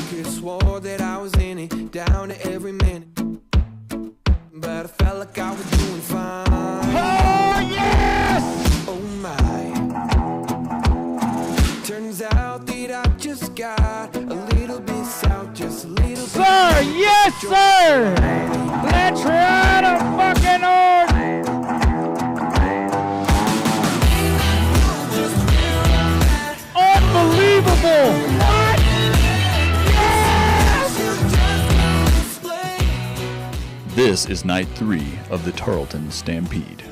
Could've swore that I was in it, down to every minute, but I felt like I was doing fine. Oh, yes! Oh my. Turns out that I just got a little bit south, just a little bit. Sir, yes, sir! Let's ride a fucking horse! Unbelievable! What? Yes! This is night 3 of the Tarleton Stampede.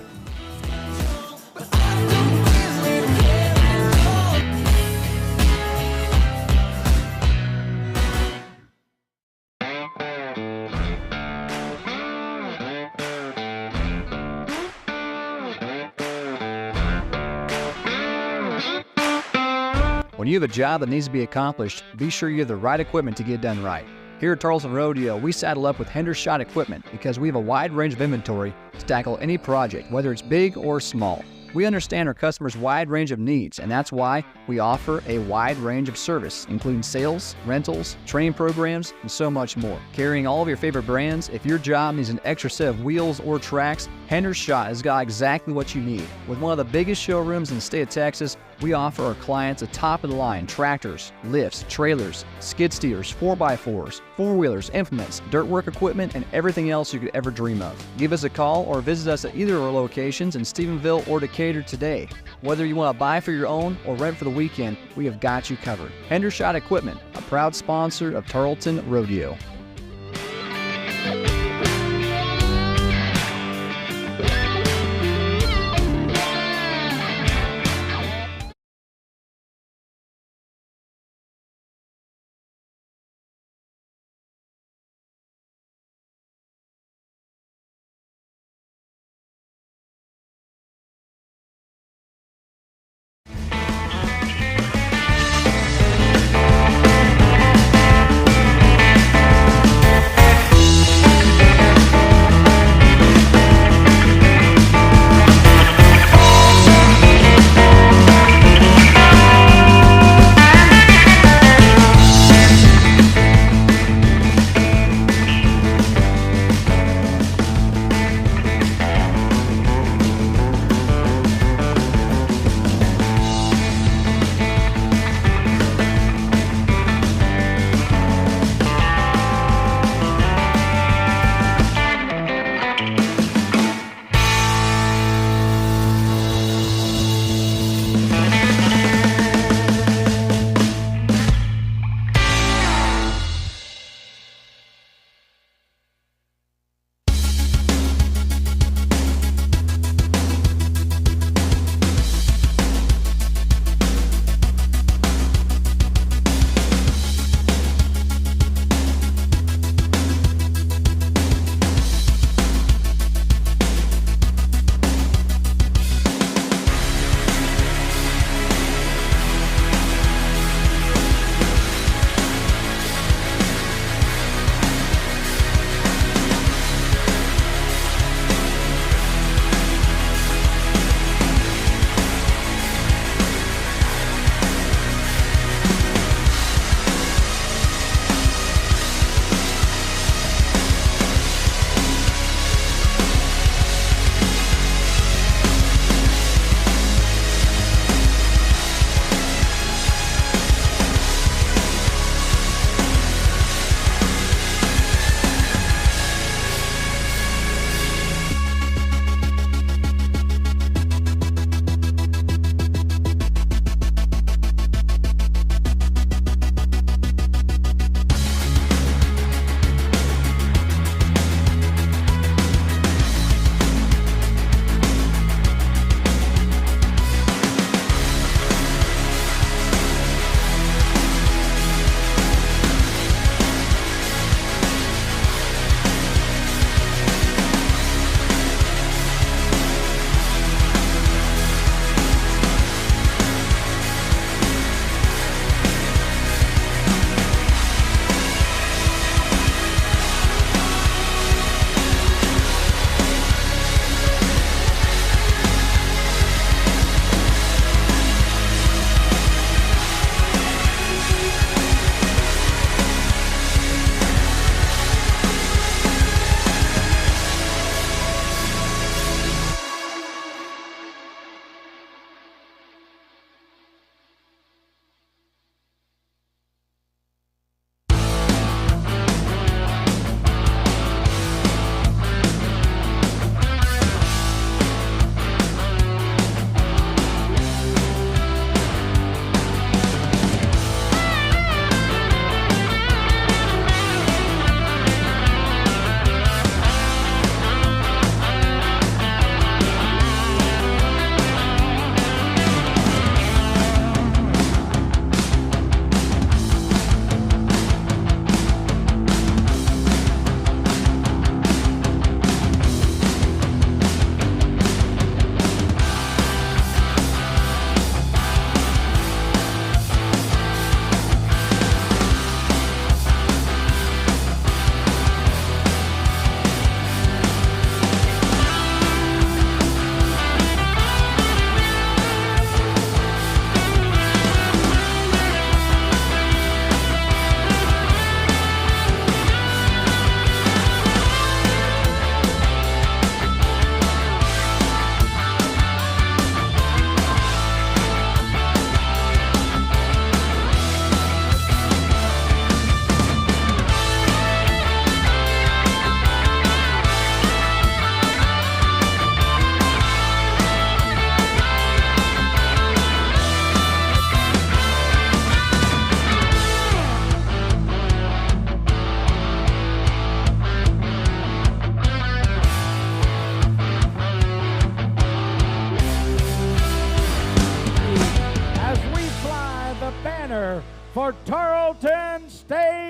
When you have a job that needs to be accomplished, be sure you have the right equipment to get done right. Here at Tarleton Rodeo, we saddle up with Hendershot equipment because we have a wide range of inventory to tackle any project, whether it's big or small. We understand our customers' wide range of needs, and that's why we offer a wide range of service, including sales, rentals, training programs, and so much more. Carrying all of your favorite brands, if your job needs an extra set of wheels or tracks, Hendershot has got exactly what you need. With one of the biggest showrooms in the state of Texas, we offer our clients a top-of-the-line tractors, lifts, trailers, skid steers, 4x4s, four-wheelers, implements, dirt work equipment, and everything else you could ever dream of. Give us a call or visit us at either of our locations in Stephenville or Decatur today. Whether you want to buy for your own or rent for the weekend, we have got you covered. Hendershot Equipment, a proud sponsor of Tarleton Rodeo.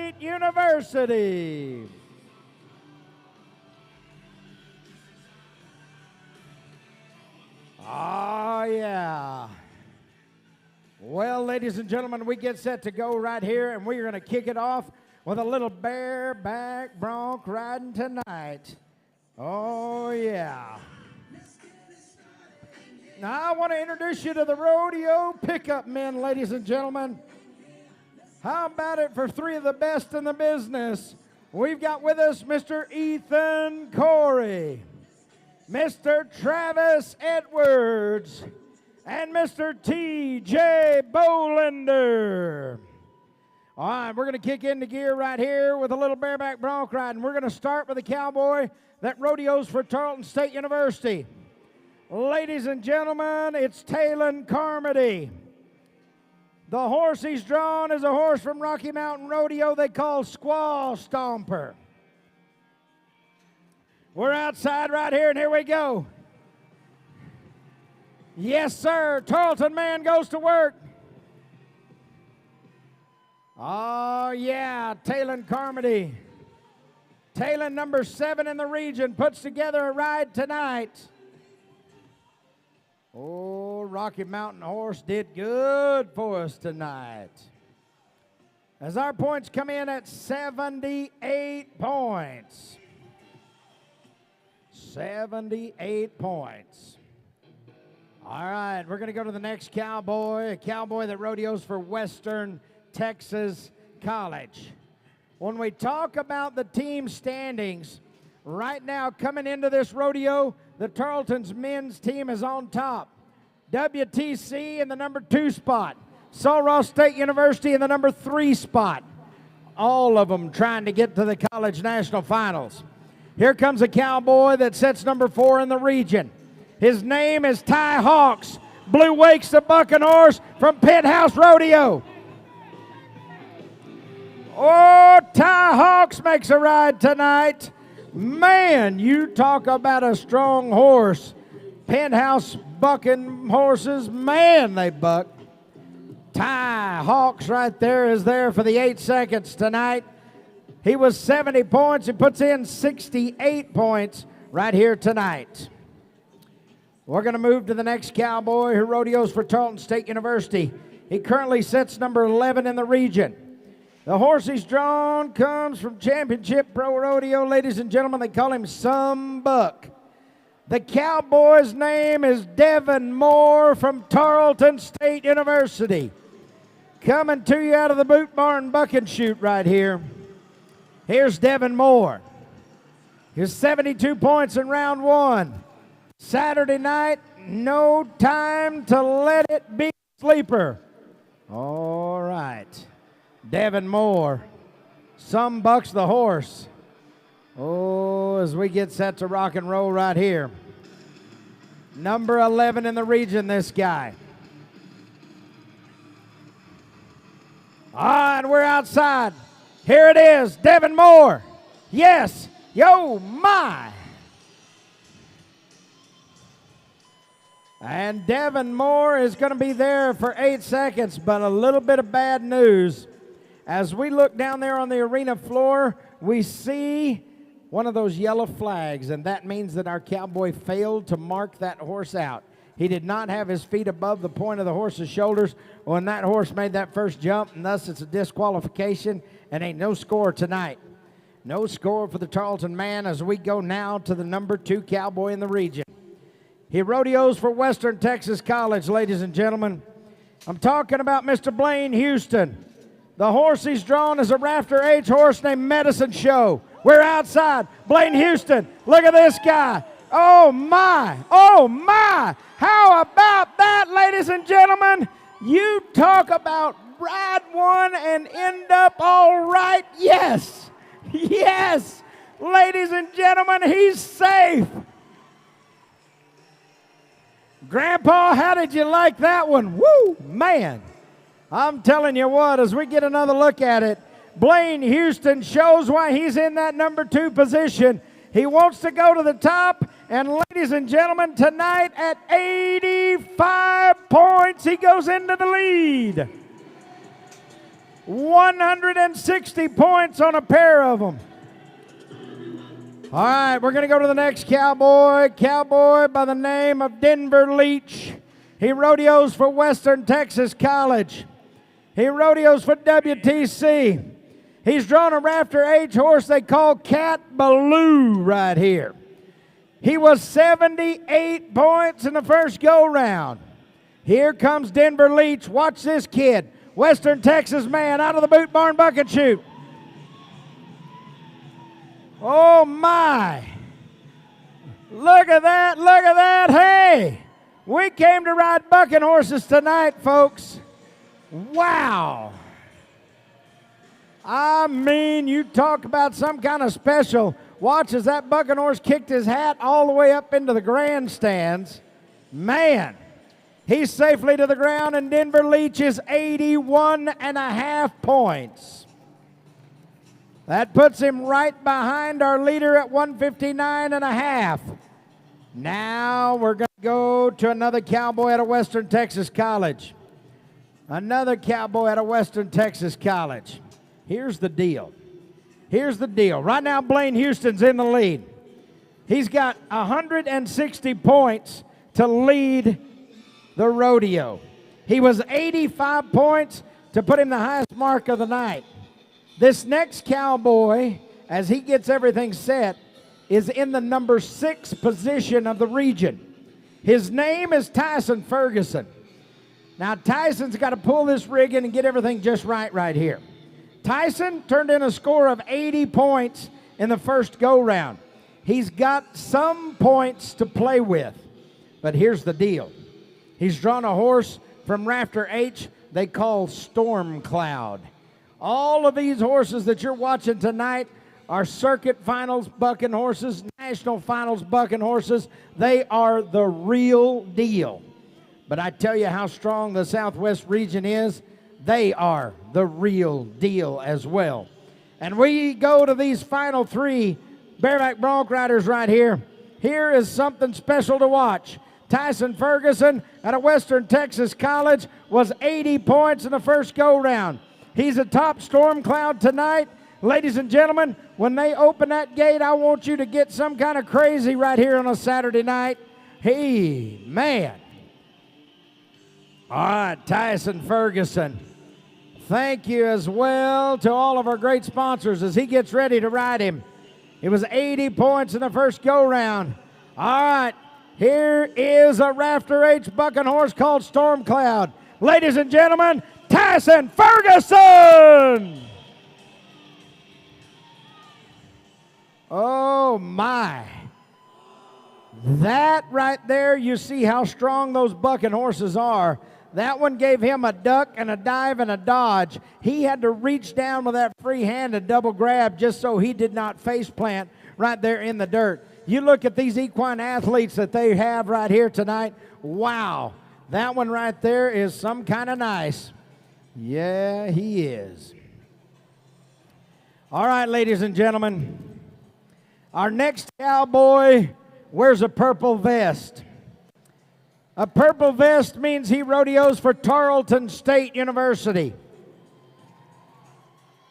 State University. Oh, yeah. Well, ladies and gentlemen, we get set to go right here, and we're going to kick it off with a little bareback bronc riding tonight. Oh, yeah. Now, I want to introduce you to the rodeo pickup men, ladies and gentlemen. How about it for three of the best in the business? We've got with us Mr. Ethan Corey, Mr. Travis Edwards, and Mr. T.J. Bolender. All right, we're going to kick into gear right here with a little bareback bronc riding. We're going to start with a cowboy that rodeos for Tarleton State University. Ladies and gentlemen, it's Talon Carmody. The horse he's drawn is a horse from Rocky Mountain Rodeo they call Squaw Stomper. We're outside right here, and here we go. Yes, sir. Tarleton man goes to work. Oh, yeah, Talon Carmody. Talon, number 7 in the region, puts together a ride tonight. Oh, Rocky Mountain horse did good for us tonight. As our points come in at 78 points. 78 points. All right, we're going to go to the next cowboy, a cowboy that rodeos for Western Texas College. When we talk about the team standings, right now coming into this rodeo, the Tarleton's men's team is on top. WTC in the number 2 spot. Sul Ross State University in the number 3 spot. All of them trying to get to the college national finals. Here comes a cowboy that sits number 4 in the region. His name is Ty Hawks. Blue Wakes the bucking horse from Penthouse Rodeo. Oh, Ty Hawks makes a ride tonight. Man, you talk about a strong horse. Penthouse bucking horses, man, they buck. Ty Hawks right there is there for the 8 seconds tonight. He was 70 points. He puts in 68 points right here tonight. We're going to move to the next cowboy who rodeos for Tarleton State University. He currently sits number 11 in the region. The horse he's drawn comes from Championship Pro Rodeo. Ladies and gentlemen, they call him Some Buck. The cowboy's name is Devin Moore from Tarleton State University. Coming to you out of the Boot Barn Bucking Chute right here. Here's Devin Moore. Here's 72 points in round 1. Saturday night, no time to let it be sleeper. All right. Devin Moore. Some Bucks the horse. Oh, as we get set to rock and roll right here. Number 11 in the region, this guy. All right, we're outside. Here it is, Devin Moore. Yes, yo, my. And Devin Moore is going to be there for 8 seconds, but a little bit of bad news. As we look down there on the arena floor, we see one of those yellow flags, and that means that our cowboy failed to mark that horse out. He did not have his feet above the point of the horse's shoulders when that horse made that first jump, and thus it's a disqualification and ain't no score tonight. No score for the Tarleton man as we go now to the number 2 cowboy in the region. He rodeos for Western Texas College, ladies and gentlemen. I'm talking about Mr. Blaine Houston. The horse he's drawn is a Rafter H horse named Medicine Show. We're outside. Blaine Houston, look at this guy. Oh, my. Oh, my. How about that, ladies and gentlemen? You talk about ride one and end up all right. Yes. Yes. Ladies and gentlemen, he's safe. Grandpa, how did you like that one? Woo, man. I'm telling you what, as we get another look at it, Blaine Houston shows why he's in that number 2 position. He wants to go to the top, and ladies and gentlemen, tonight at 85 points, he goes into the lead. 160 points on a pair of them. All right, we're going to go to the next cowboy. Cowboy by the name of Denver Leach. He rodeos for Western Texas College. He rodeos for WTC. He's drawn a Rafter H horse they call Cat Ballou right here. He was 78 points in the first go-round. Here comes Denver Leach. Watch this kid. Western Texas man out of the Boot Barn Bucket Chute. Oh, my. Look at that, look at that. Hey, we came to ride bucking horses tonight, folks. Wow. I mean, you talk about some kind of special. Watch as that bucking horse kicked his hat all the way up into the grandstands. Man, he's safely to the ground, and Denver Leach is 81.5 points. That puts him right behind our leader at 159.5. Now we're going to go to another cowboy out of Western Texas College. Another cowboy out of Western Texas College. Here's the deal. Here's the deal. Right now, Blaine Houston's in the lead. He's got 160 points to lead the rodeo. He was 85 points to put him the highest mark of the night. This next cowboy, as he gets everything set, is in the number 6 position of the region. His name is Tyson Ferguson. Now, Tyson's got to pull this rig in and get everything just right here. Tyson turned in a score of 80 points in the first go-round. He's got some points to play with, but here's the deal. He's drawn a horse from Rafter H they call Storm Cloud. All of these horses that you're watching tonight are circuit finals bucking horses, national finals bucking horses. They are the real deal. But I tell you how strong the Southwest region is. They are the real deal as well. And we go to these final 3 bareback bronc riders right here. Here is something special to watch. Tyson Ferguson out of Western Texas College was 80 points in the first go-round. He's atop Storm Cloud tonight. Ladies and gentlemen, when they open that gate, I want you to get some kind of crazy right here on a Saturday night. Hey, man. All right, Tyson Ferguson. Thank you as well to all of our great sponsors as he gets ready to ride him. It was 80 points in the first go-round. All right, here is a Rafter H bucking horse called Storm Cloud. Ladies and gentlemen, Tyson Ferguson! Oh, my. That right there, you see how strong those bucking horses are. That one gave him a duck and a dive and a dodge. He had to reach down with that free hand and double grab just so he did not face plant right there in the dirt. You look at these equine athletes that they have right here tonight. Wow. That one right there is some kind of nice. Yeah, he is. All right, ladies and gentlemen. Our next cowboy wears a purple vest. A purple vest means he rodeos for Tarleton State University.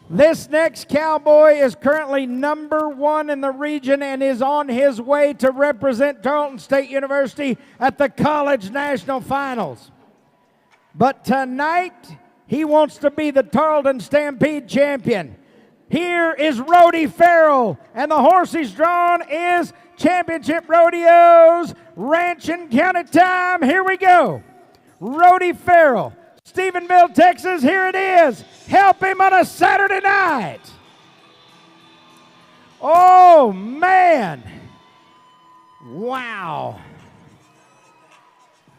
This next cowboy is currently number 1 in the region and is on his way to represent Tarleton State University at the College National Finals. But tonight, he wants to be the Tarleton Stampede champion. Here is Rody Farrell, and the horse he's drawn is Championship Rodeos, Ranch and County Time. Here we go. Rody Farrell, Stephenville, Texas. Here it is. Help him on a Saturday night. Oh, man. Wow.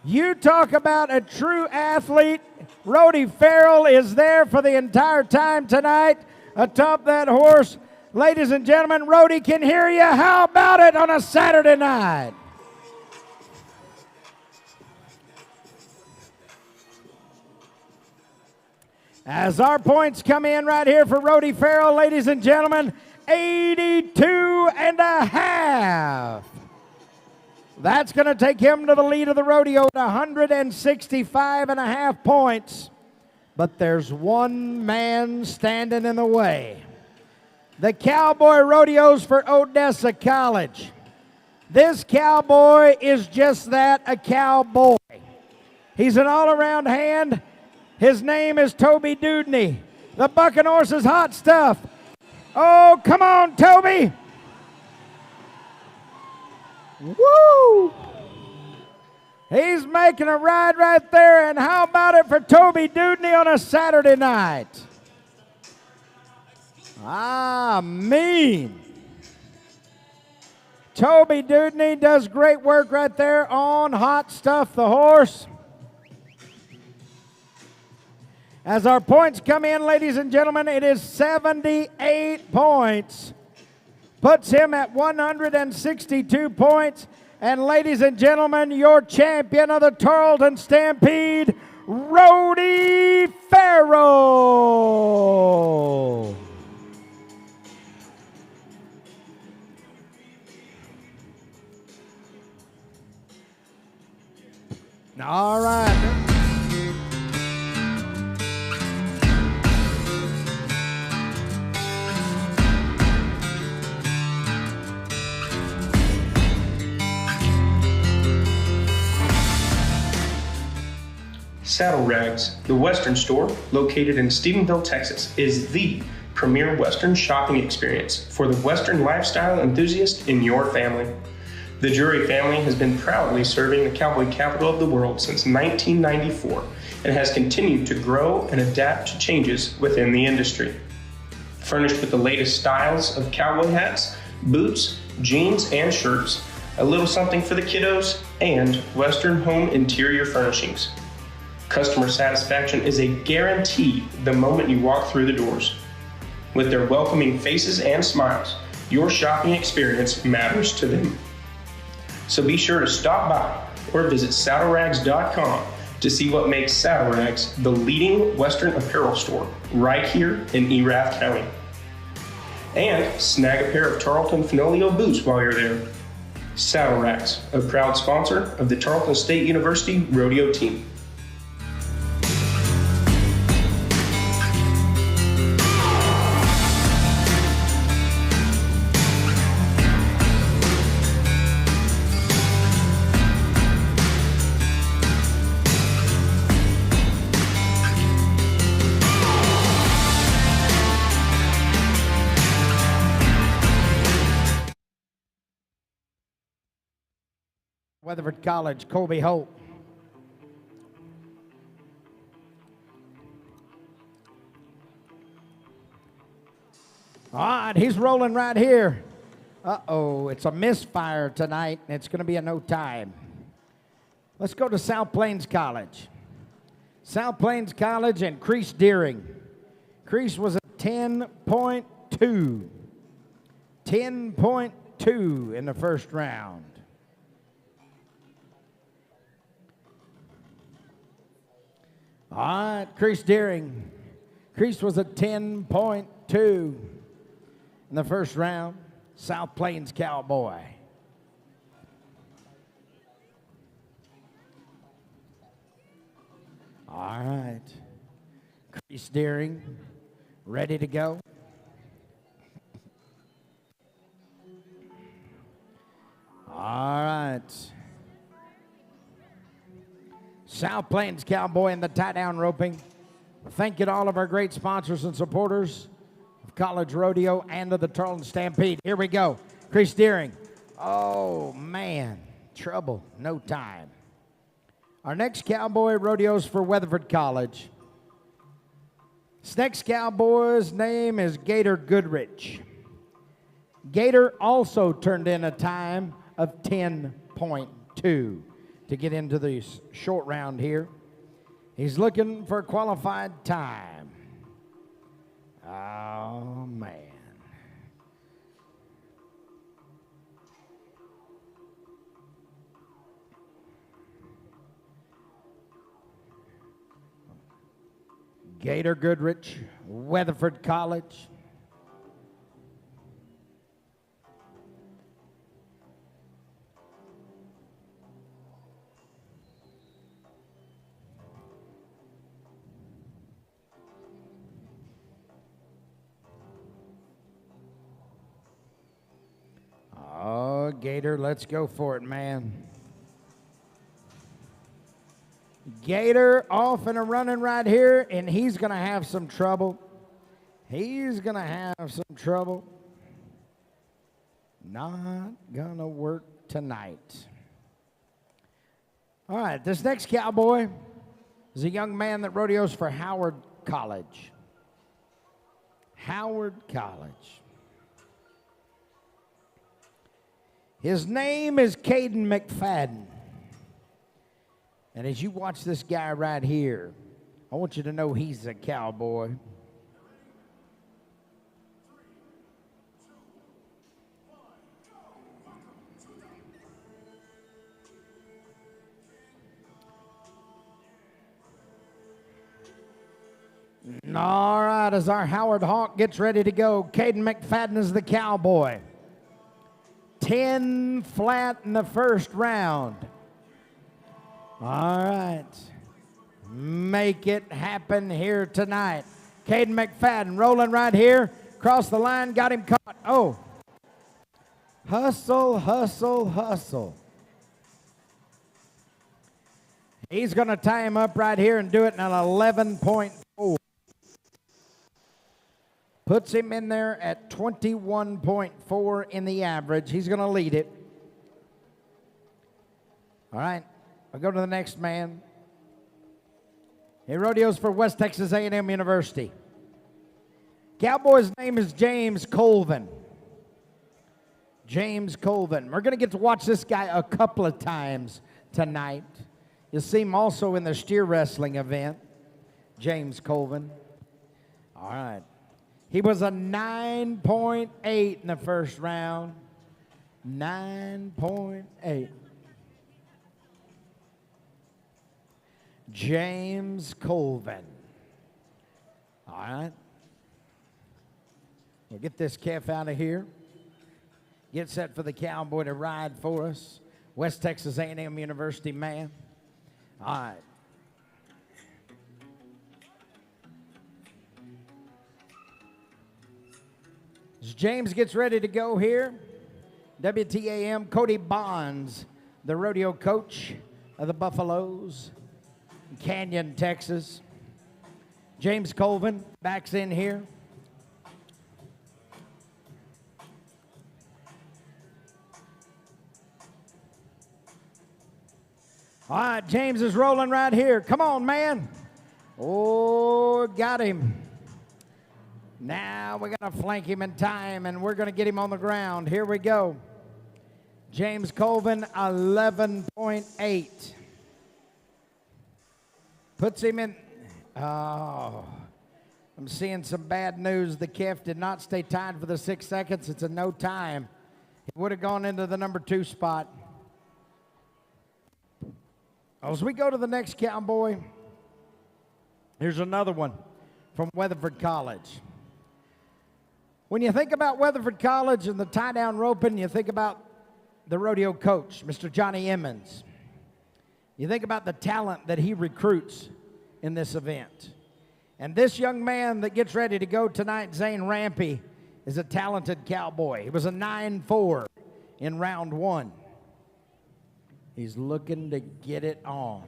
You talk about a true athlete. Rody Farrell is there for the entire time tonight atop that horse. Ladies and gentlemen, Rody can hear you. How about it on a Saturday night? As our points come in right here for Rody Farrell, ladies and gentlemen, 82.5. That's going to take him to the lead of the rodeo at 165.5 points. but there's one man standing in the way. The Cowboy Rodeos for Odessa College. This cowboy is just that, a cowboy. He's an all-around hand. His name is Toby Dudney. The bucking horse is hot stuff. Oh, come on, Toby. Woo! He's making a ride right there, and how about it for Toby Dudney on a Saturday night? Mean. Toby Dudney does great work right there on Hot Stuff, the horse. As our points come in, ladies and gentlemen, it is 78 points. Puts him at 162 points. And ladies and gentlemen, your champion of the Tarleton Stampede, Rody Farrell. All right. Saddle Rags, the Western store, located in Stephenville, Texas, is the premier Western shopping experience for the Western lifestyle enthusiast in your family. The Drury family has been proudly serving the cowboy capital of the world since 1994 and has continued to grow and adapt to changes within the industry. Furnished with the latest styles of cowboy hats, boots, jeans, and shirts, a little something for the kiddos, and Western home interior furnishings. Customer satisfaction is a guarantee the moment you walk through the doors. With their welcoming faces and smiles, your shopping experience matters to them. So be sure to stop by or visit saddlerags.com to see what makes Saddle Rags the leading Western apparel store right here in Erath County. And snag a pair of Tarleton Fenolio boots while you're there. Saddle Rags, a proud sponsor of the Tarleton State University Rodeo team. Weatherford College, Colby Holt. All right, he's rolling right here. Uh-oh, it's a misfire tonight, and it's going to be a no time. Let's go to South Plains College. South Plains College and Crease Deering. Crease was a 10.2. 10.2 in the first round. All right, Crease Deering. Crease was a 10.2 in the first round. South Plains Cowboy. All right. Crease Deering, ready to go. All right. South Plains Cowboy in the tie-down roping. Thank you to all of our great sponsors and supporters of College Rodeo and of the Tarleton Stampede. Here we go. Crease Deering. Oh, man. Trouble. No time. Our next Cowboy Rodeo's for Weatherford College. This next Cowboy's name is Gator Goodrich. Gator also turned in a time of 10.2 to get into the short round here. He's looking for a qualified time. Oh, man. Gator Goodrich, Weatherford College. Gator. Let's go for it, man. Gator off and a running right here, and he's going to have some trouble. He's going to have some trouble. Not going to work tonight. All right, this next cowboy is a young man that rodeos for Howard College. Howard College. His name is Caden McFadden. And as you watch this guy right here, I want you to know he's a cowboy. All right, as our Howard Hawk gets ready to go, Caden McFadden is the cowboy. 10 flat in the first round. All right. Make it happen here tonight. Caden McFadden rolling right here. Cross the line, got him caught. Oh. Hustle, hustle, hustle. He's going to tie him up right here and do it in an 11.4. Puts him in there at 21.4 in the average. He's going to lead it. All right, I'll go to the next man. He rodeos for West Texas A&M University. Cowboy's name is James Colvin. James Colvin. We're going to get to watch this guy a couple of times tonight. You'll see him also in the steer wrestling event. James Colvin. All right. He was a 9.8 in the first round. 9.8. James Colvin. All right. We'll get this calf out of here. Get set for the cowboy to ride for us. West Texas A&M University man. All right. As James gets ready to go here, WTAM Cody Bonds, the rodeo coach of the Buffaloes, Canyon, Texas. James Colvin backs in here. All right, James is rolling right here. Come on, man. Oh, got him. Now we're going to flank him in time, and we're going to get him on the ground. Here we go. James Colvin, 11.8. Puts him in. Oh, I'm seeing some bad news. The calf did not stay tied for the 6 seconds. It's a no time. He would have gone into the number 2 spot. As we go to the next cowboy, here's another one from Weatherford College. When you think about Weatherford College and the tie-down roping, you think about the rodeo coach, Mr. Johnny Emmons. You think about the talent that he recruits in this event. And this young man that gets ready to go tonight, Zane Rampy, is a talented cowboy. He was a 9.4 in round 1. He's looking to get it on.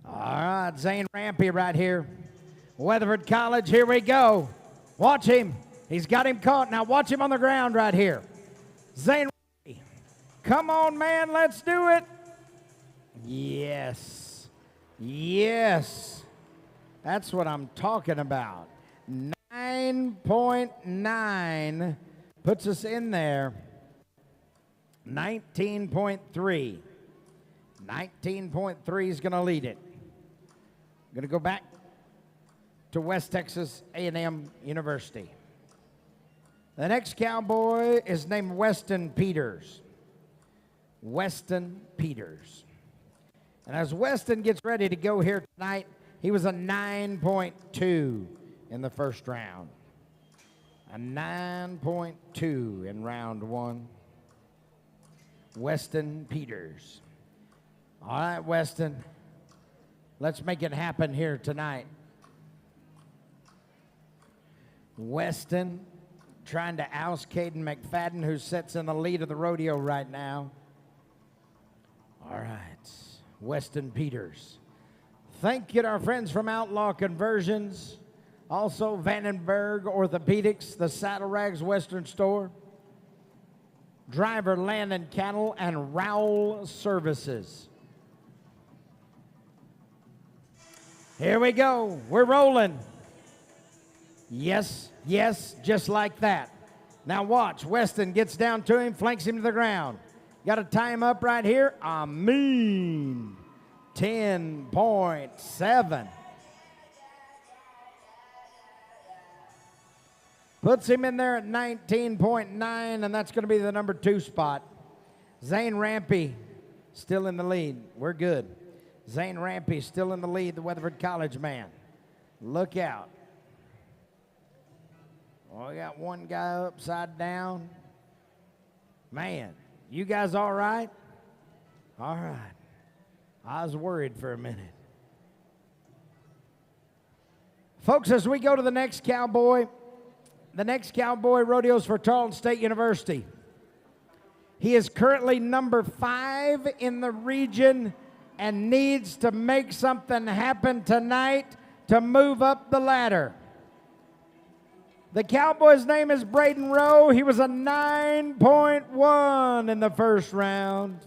All right, Zane Rampy right here. Weatherford College, here we go. Watch him. He's got him caught. Now watch him on the ground right here. Zane Rampy. Come on, man, let's do it. Yes. Yes. That's what I'm talking about. 9.9 puts us in there. 19.3. 19.3 is going to lead it. Going to go back to West Texas A&M University. The next cowboy is named Weston Peters. Weston Peters. And as Weston gets ready to go here tonight, he was a 9.2 in the first round. A 9.2 in round 1. Weston Peters. All right, Weston. Let's make it happen here tonight. Weston trying to oust Caden McFadden, who sits in the lead of the rodeo right now. All right, Weston Peters. Thank you to our friends from Outlaw Conversions. Also, Vandenberg Orthopedics, the Saddle Rags Western Store, Driver Land and Cattle, and Rowell Services. Here we go. We're rolling. Yes, yes, just like that. Now watch. Weston gets down to him, flanks him to the ground. Got to tie him up right here. 10.7. Puts him in there at 19.9, and that's going to be the number 2 spot. Zane Rampy still in the lead. We're good. Zane Rampy still in the lead, the Weatherford College man. Look out. Well, we got one guy upside down. Man, you guys all right? All right. I was worried for a minute. Folks, as we go to the next cowboy rodeos for Tarleton State University. He is currently number 5 in the region and needs to make something happen tonight to move up the ladder. The cowboy's name is Braden Rowe. He was a 9.1 in the first round.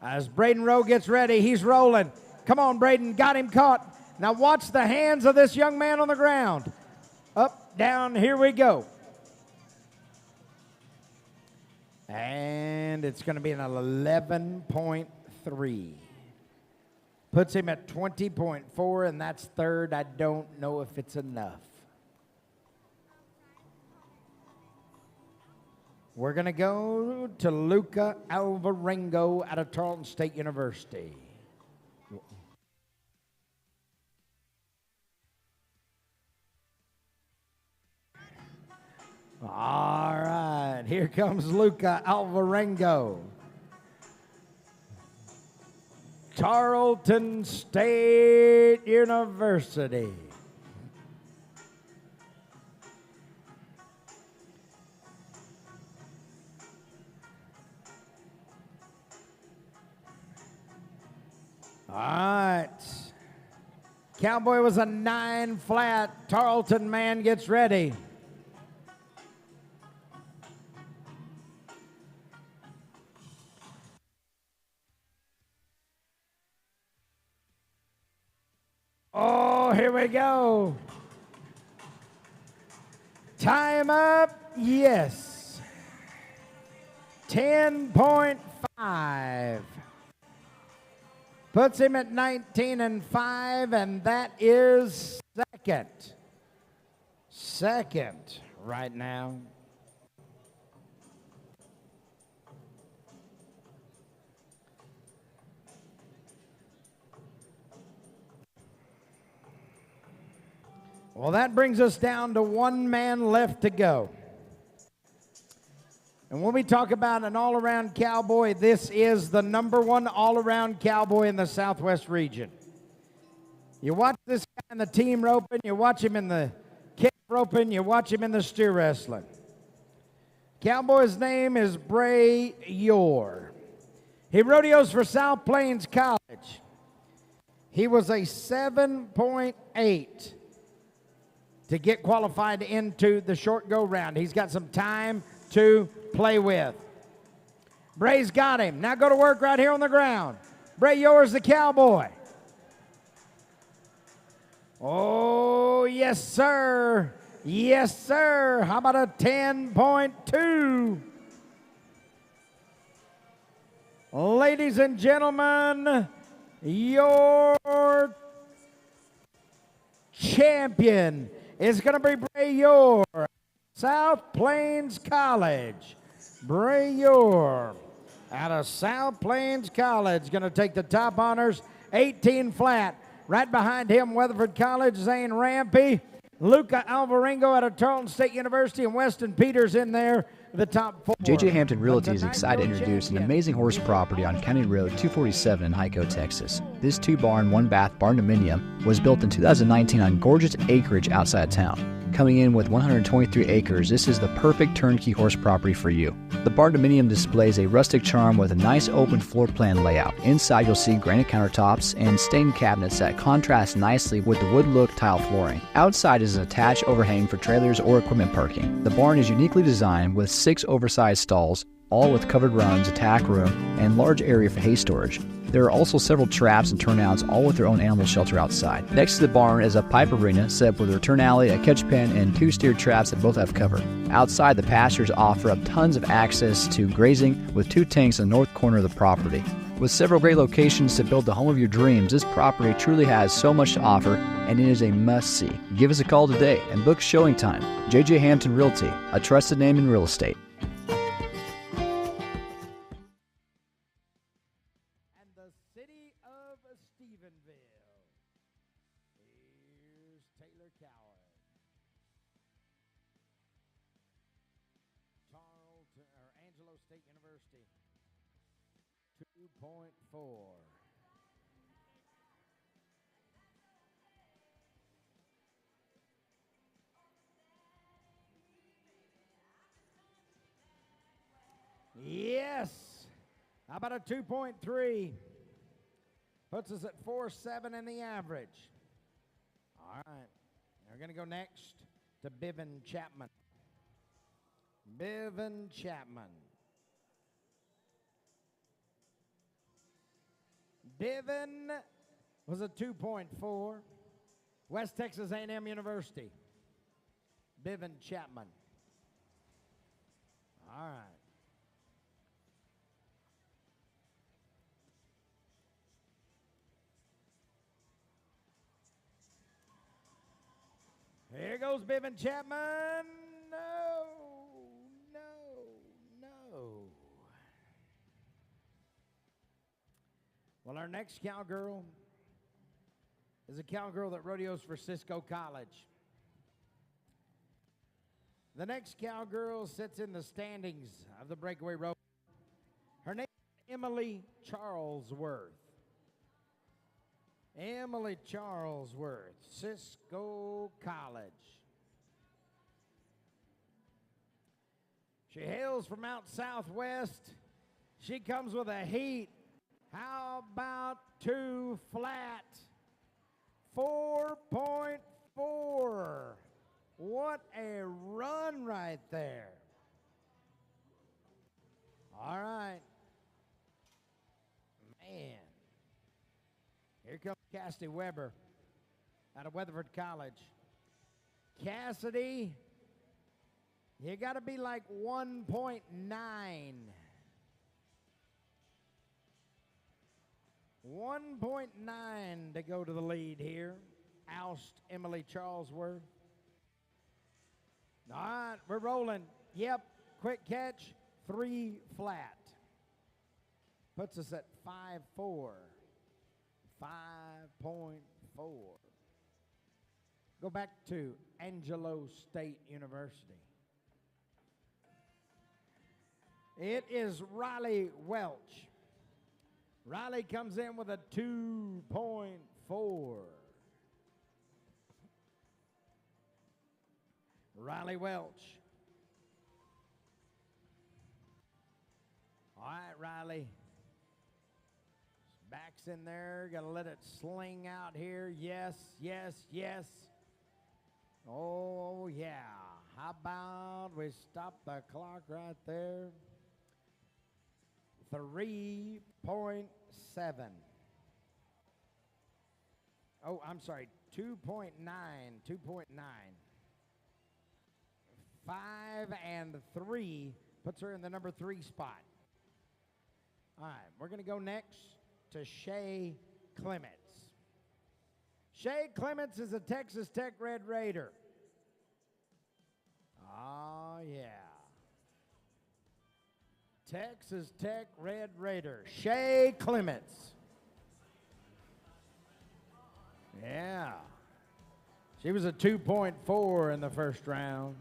As Braden Rowe gets ready, he's rolling. Come on, Braden, got him caught. Now watch the hands of this young man on the ground. Up, down, here we go. And it's going to be an 11.3. Puts him at 20.4, and that's third. I don't know if it's enough. We're going to go to Luca Alvarengo out of Tarleton State University. All right, here comes Luca Alvarengo. Tarleton State University. All right. Cowboy was a 9 flat. Tarleton man gets ready. Oh, here we go. Time up, yes. 10.5. Puts him at 19.5, and that is second. Second right now. Well, that brings us down to one man left to go. And when we talk about an all-around cowboy, this is the number 1 all-around cowboy in the Southwest region. You watch this guy in the team roping, you watch him in the kick roping, you watch him in the steer wrestling. Cowboy's name is Bray Yore. He rodeos for South Plains College. He was a 7.8 to get qualified into the short go round. He's got some time to play with. Bray's got him. Now go to work right here on the ground. Bray Yore's the cowboy. Oh, yes, sir. Yes, sir. How about a 10.2? Ladies and gentlemen, your champion is going to be Bray Yore, South Plains College. Bray Yore out of South Plains College going to take the top honors, 18 flat. Right behind him, Weatherford College, Zane Rampy, Luca Alvarengo out of Tarleton State University, and Weston Peters in there the top 4. J.J. Hampton Realty is But excited to tonight, introduce an champion. amazing horse property on County Road 247 in Hico, Texas. This 2-barn, 1-bath barn-dominium was built in 2019 on gorgeous acreage outside of town. Coming in with 123 acres, this is the perfect turnkey horse property for you. The barn-dominium displays a rustic charm with a nice open floor plan layout. Inside you'll see granite countertops and stained cabinets that contrast nicely with the wood-look tile flooring. Outside is an attached overhang for trailers or equipment parking. The barn is uniquely designed with 6 oversized stalls, all with covered runs, a tack room, and large area for hay storage. There are also several traps and turnouts, all with their own animal shelter outside. Next to the barn is a pipe arena set up with a return alley, a catch pen, and 2 steered traps that both have cover. Outside, the pastures offer up tons of access to grazing with 2 tanks in the north corner of the property. With several great locations to build the home of your dreams, this property truly has so much to offer, and it is a must-see. Give us a call today and book showing time. J.J. Hampton Realty, a trusted name in real estate. And the city of Stephenville. Here's Taylor Coward. Tarleton, or Angelo State University. 2.4. Yes. How about a 2.3? Puts us at 4.7 in the average. All right. We're going to go next to Bevan Chapman. Bevan Chapman. Bevan was a 2.4. West Texas A&M University. Bevan Chapman. All right. Here goes Bevan Chapman. No, no, no. Well, our next cowgirl is a cowgirl that rodeos for Cisco College. The next cowgirl sits in the standings of the Breakaway Rodeo. Her name is Emily Charlesworth. Emily Charlesworth, Cisco College. She hails from out southwest. She comes with a heat. How about 2 flat? 4.4. What a run right there. All right. Man. Here comes Cassidy Weber out of Weatherford College. Cassidy, you got to be like 1.9. 1.9 to go to the lead here. Oust Emily Charlesworth. All right, we're rolling. Yep, quick catch, 3 flat. Puts us at 5.4. 5.4. Go back to Angelo State University. It is Riley Welch. Riley comes in with a 2.4. Riley Welch. All right, Riley. Back's in there. Got to let it sling out here. Yes, yes, yes. Oh, yeah. How about we stop the clock right there? 3.7. Oh, I'm sorry. 2.9. 2.9. 5 and 3 puts her in the number 3 spot. All right, we're going to go next to Shay Clements. Shay Clements is a Texas Tech Red Raider. Oh, yeah. Texas Tech Red Raider. Shay Clements. Yeah. She was a 2.4 in the first round.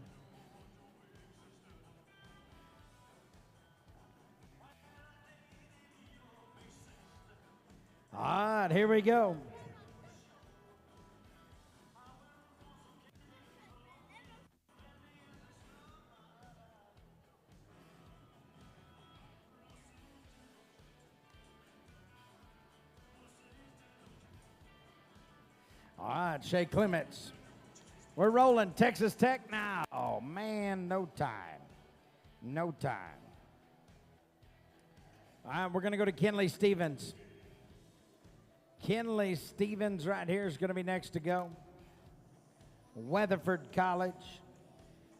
right, here we go. All right, Shea Clements. We're rolling Texas Tech now. Oh, man, no time. No time. All right, we're going to go to Kenley Stevens. Kenley Stevens right here is going to be next to go. Weatherford College.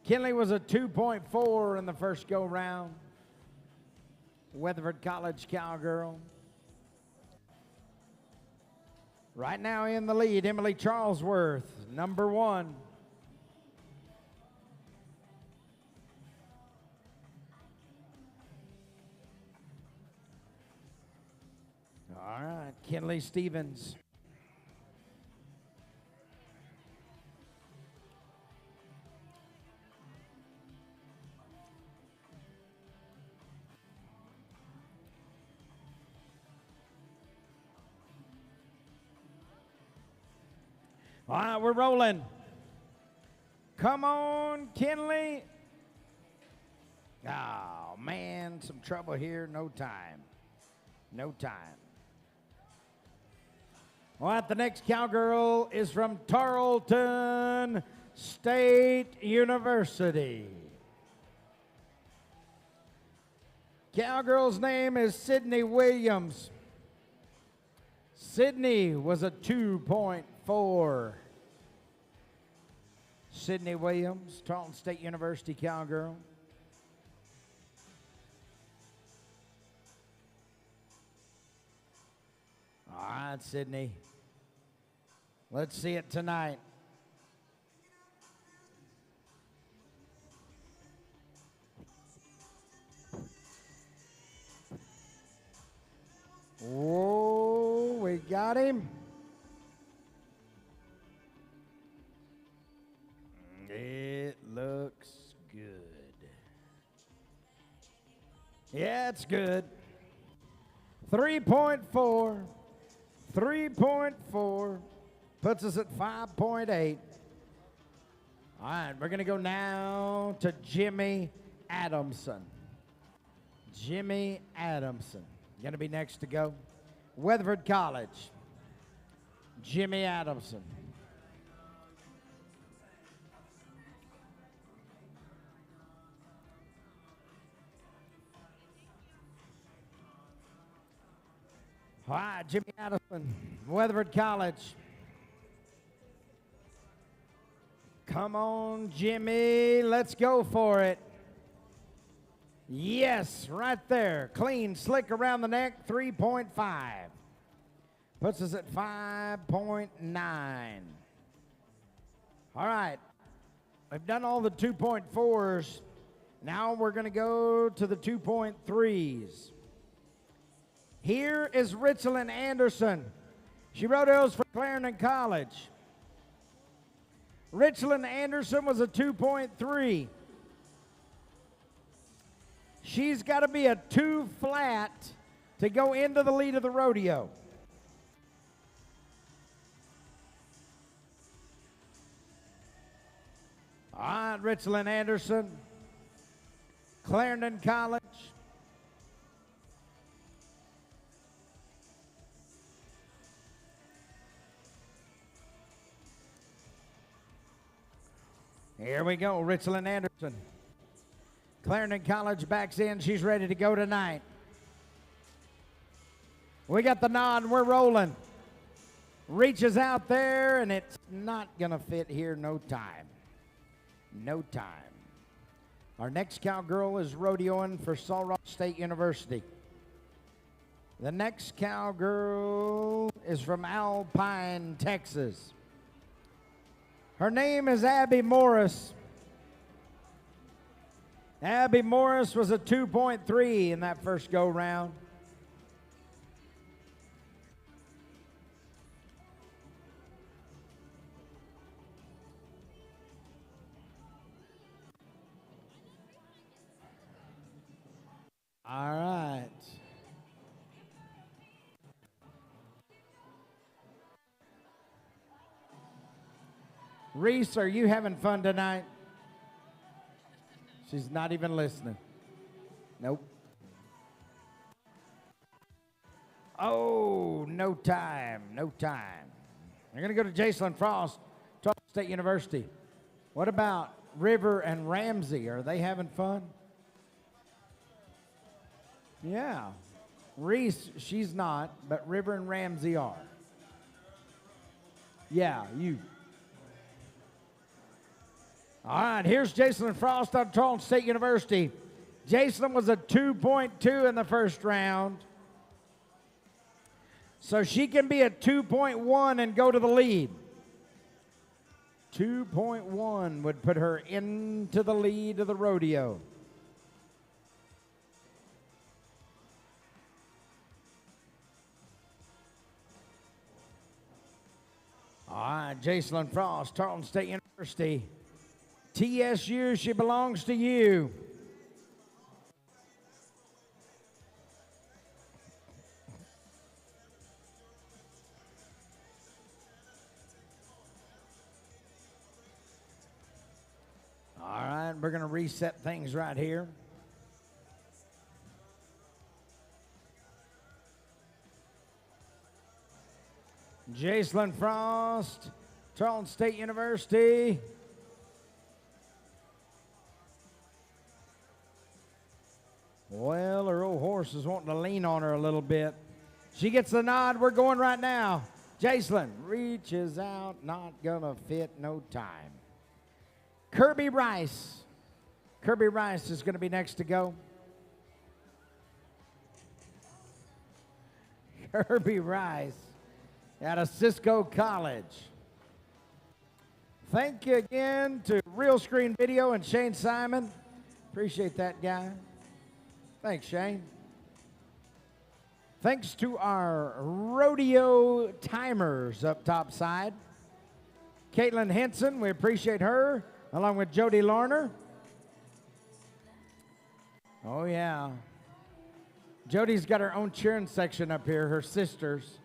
Kenley was a 2.4 in the first go-round. Weatherford College cowgirl. Right now in the lead, Emily Charlesworth, number 1. All right, Kenley Stevens. All right, we're rolling. Come on, Kenley. Oh, man, some trouble here. No time. No time. All right, the next cowgirl is from Tarleton State University. Cowgirl's name is Sydney Williams. Sydney was a 2.4. Sydney Williams, Tarleton State University cowgirl. All right, Sydney. Let's see it tonight. Whoa, we got him. It looks good. Yeah, it's good. 3.4. 3.4 puts us at 5.8. All right, we're going to go now to Jimmy Adamson. Jimmy Adamson. Going to be next to go. Weatherford College. Jimmy Adamson. All right, Jimmy Addison, Weatherford College. Come on, Jimmy, let's go for it. Yes, right there. Clean, slick around the neck, 3.5. Puts us at 5.9. All right, we've done all the 2.4s. Now we're going to go to the 2.3s. Here is Richland Anderson. She rodeos for Clarendon College. Richland Anderson was a 2.3. She's got to be a 2 flat to go into the lead of the rodeo. All right, Richland Anderson. Clarendon College. Here we go, Richland Anderson. Clarendon College backs in. She's ready to go tonight. We got the nod and we're rolling. Reaches out there and it's not going to fit here. No time. No time. Our next cowgirl is rodeoing for Sul Ross State University. The next cowgirl is from Alpine, Texas. Her name is Abby Morris. Abby Morris was a 2.3 in that first go-round. All right. Reese, are you having fun tonight? She's not even listening. Nope. Oh, no time, no time. We're going to go to Jacelyn Frost, Tarleton State University. What about River and Ramsey? Are they having fun? Yeah. Reese, she's not, but River and Ramsey are. Yeah, you. All right, here's Jacelyn Frost out of Tarleton State University. Jacelyn was a 2.2 in the first round. So she can be a 2.1 and go to the lead. 2.1 would put her into the lead of the rodeo. All right, Jacelyn Frost, Tarleton State University. TSU, she belongs to you. All right, we're going to reset things right here. Jacelyn Frost, Tarleton State University. Well, her old horse is wanting to lean on her a little bit. She gets the nod. We're going right now. Jacelyn reaches out, not gonna fit, no time. Kirby Rice. Kirby Rice is gonna be next to go. Kirby Rice out of Cisco College. Thank you again to Real Screen Video and Shane Simon. Appreciate that, guy. Thanks, Shane. Thanks to our rodeo timers up top side. Caitlin Henson, we appreciate her, along with Jody Larner. Oh, yeah. Jody's got her own cheering section up here, her sisters.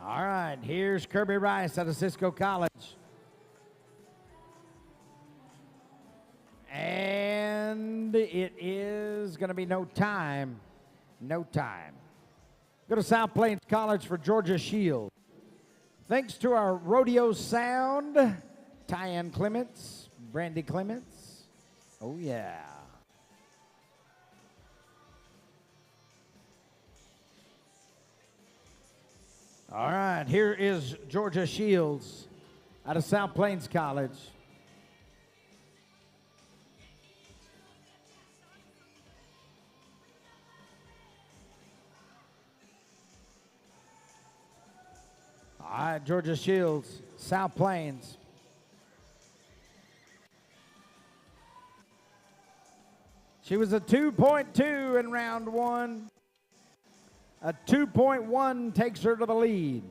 All right, here's Kirby Rice out of Cisco College. And it is going to be no time. No time. Go to South Plains College for Georgia Shield. Thanks to our rodeo sound, Tyann Clements, Brandy Clements. Oh, yeah. All right, here is Georgia Shields out of South Plains College. All right, Georgia Shields, South Plains. She was a 2.2 in round one. A 2.1 takes her to the lead.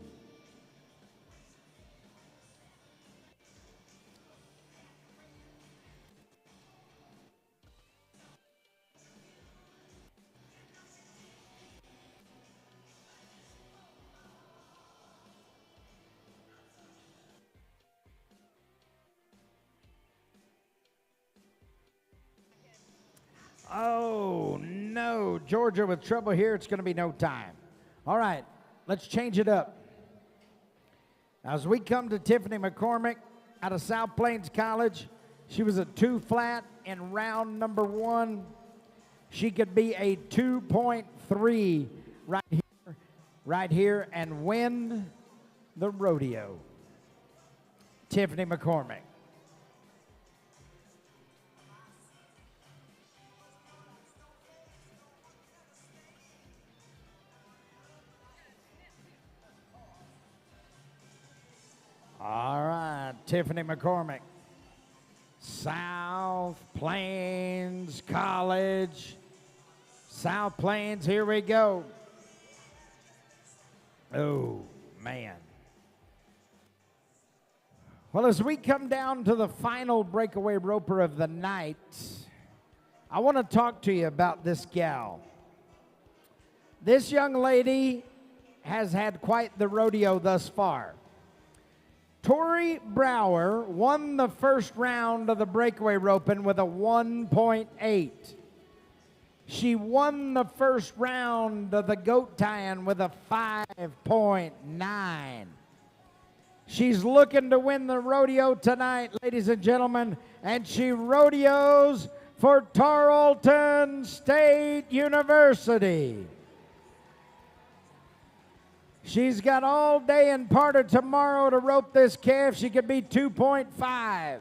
Oh, no. Georgia with trouble here. It's going to be no time. All right, let's change it up. As we come to Tiffany McCormick out of South Plains College, she was a 2 flat in round number one. She could be a 2.3 right here, and win the rodeo. Tiffany McCormick. All right, Tiffany McCormick, South Plains College. South Plains, here we go. Oh, man. Well, as we come down to the final breakaway roper of the night, I want to talk to you about this gal. This young lady has had quite the rodeo thus far. Tori Brower won the first round of the Breakaway roping with a 1.8. She won the first round of the goat tying with a 5.9. She's looking to win the rodeo tonight, ladies and gentlemen, and she rodeos for Tarleton State University. She's got all day and part of tomorrow to rope this calf. She could be 2.5.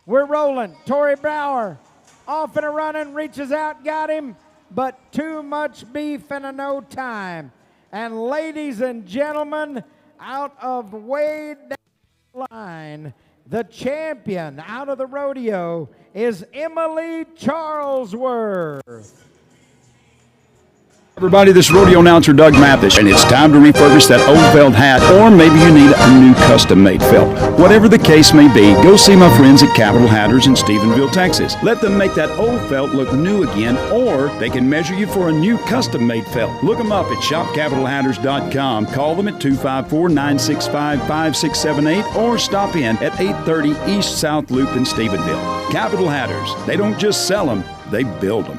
We're rolling. Tori Brower off and a running, reaches out, got him, but too much beef in a no time. And ladies and gentlemen, out of way down the line, the champion out of the rodeo is Emily Charlesworth. Everybody, this is rodeo announcer Doug Mathis, and it's time to refurbish that old felt hat, or maybe you need a new custom-made felt. Whatever the case may be, go see my friends at Capital Hatters in Stephenville, Texas. Let them make that old felt look new again, or they can measure you for a new custom-made felt. Look them up at shopcapitalhatters.com. Call them at 254-965-5678, or stop in at 830 East South Loop in Stephenville. Capital Hatters, they don't just sell them, they build them.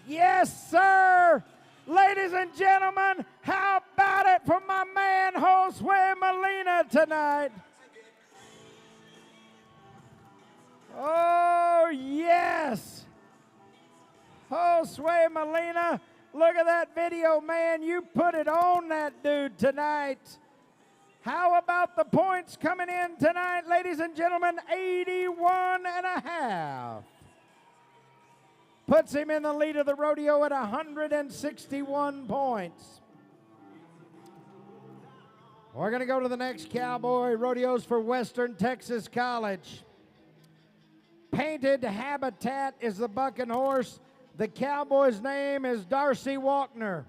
Yes, sir. Ladies and gentlemen, how about it for my man, Josue Molina, tonight? Oh, yes. Josue Molina, look at that video, man. You put it on that dude tonight. How about the points coming in tonight, ladies and gentlemen? 81.5. Puts him in the lead of the rodeo at 161 points. We're going to go to the next cowboy. Rodeos for Western Texas College. Painted Habitat is the bucking horse. The cowboy's name is Darcy Walkner.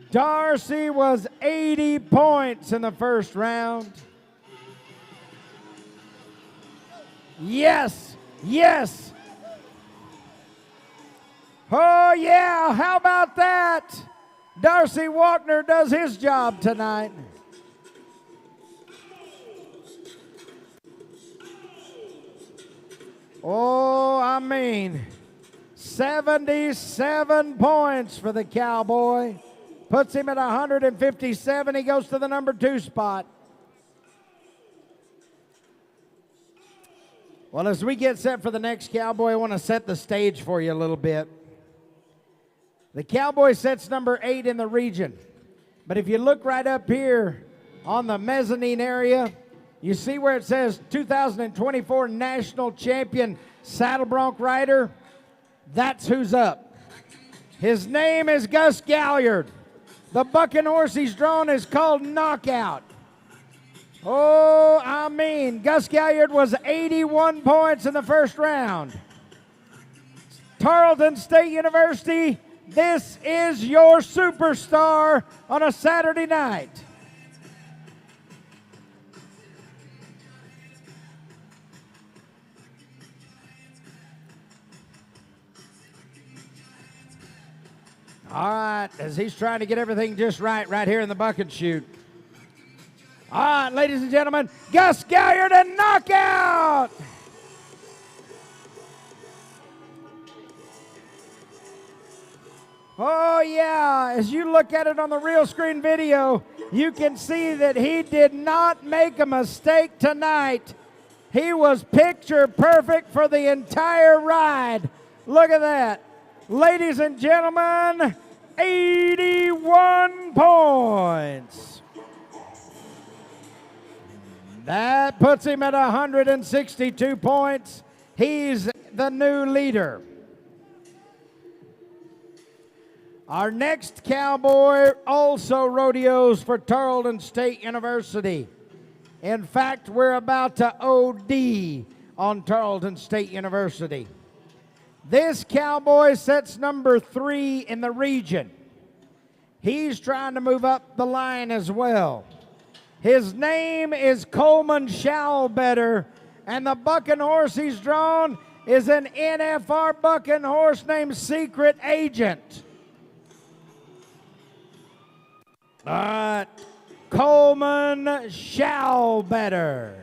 Darcy was 80 points in the first round. Yes, yes. Oh, yeah, how about that? Darcy Walkner does his job tonight. Oh, I mean, 77 points for the cowboy. Puts him at 157. He goes to the number 2 spot. Well, as we get set for the next cowboy, I want to set the stage for you a little bit. The cowboy sets number 8 in the region. But if you look right up here on the mezzanine area, you see where it says 2024 National Champion Saddle Bronc Rider? That's who's up. His name is Gus Galliard. The bucking horse he's drawn is called Knockout. Oh, I mean, Gus Galliard was 81 points in the first round. Tarleton State University, this is your superstar on a Saturday night. All right, as he's trying to get everything just right here in the bucket chute. All right, ladies and gentlemen, Gus Galliard and Knockout. Oh, yeah, as you look at it on the real screen video, you can see that he did not make a mistake tonight. He was picture perfect for the entire ride. Look at that. Ladies and gentlemen, 81 points. That puts him at 162 points. He's the new leader. Our next cowboy also rodeos for Tarleton State University. In fact, we're about to OD on Tarleton State University. This cowboy sets number 3 in the region. He's trying to move up the line as well. His name is Coleman Shallbetter, and the bucking horse he's drawn is an NFR bucking horse named Secret Agent. Coleman Shallbetter.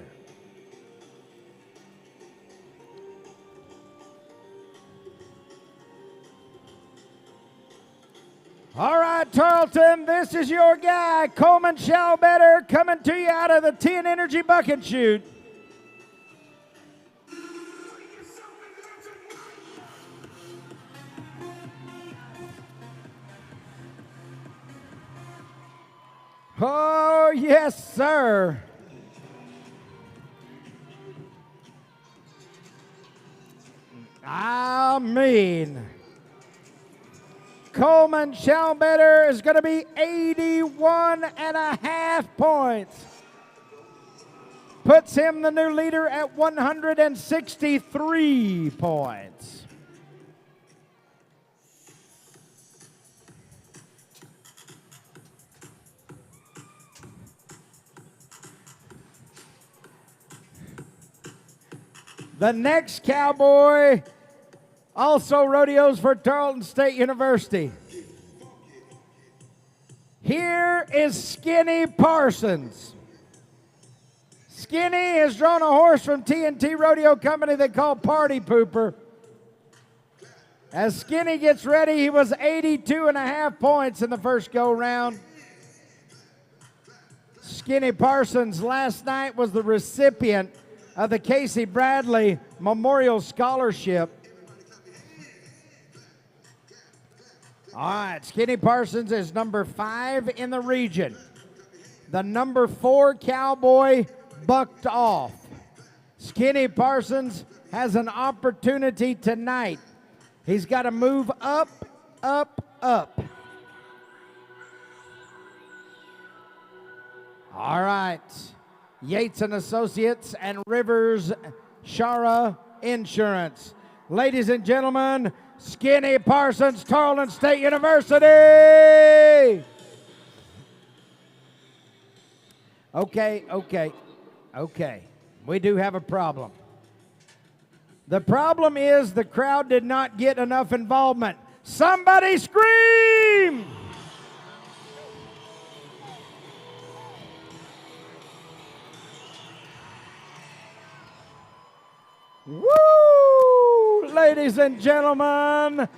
All right, Tarleton, this is your guy, Coleman Shallbetter, coming to you out of the 10 Energy Bucket Chute. Oh, yes, sir. I mean, Coleman Shallbetter is going to be 81.5 points. Puts him the new leader at 163 points. The next cowboy also rodeos for Tarleton State University. Here is Skinny Parsons. Skinny has drawn a horse from T&T Rodeo Company they call Party Pooper. As Skinny gets ready, he was 82.5 points in the first go-round. Skinny Parsons last night was the recipient of the Casey Bradley Memorial Scholarship. All right, Skinny Parsons is number 5 in the region. The number 4 Cowboy bucked off. Skinny Parsons has an opportunity tonight. He's got to move up, up, up. All right. Yates and Associates and Rivers Shara Insurance. Ladies and gentlemen, Skinny Parsons, Tarleton State University. Okay. We do have a problem. The problem is the crowd did not get enough involvement. Somebody scream! Woo! Ladies and gentlemen,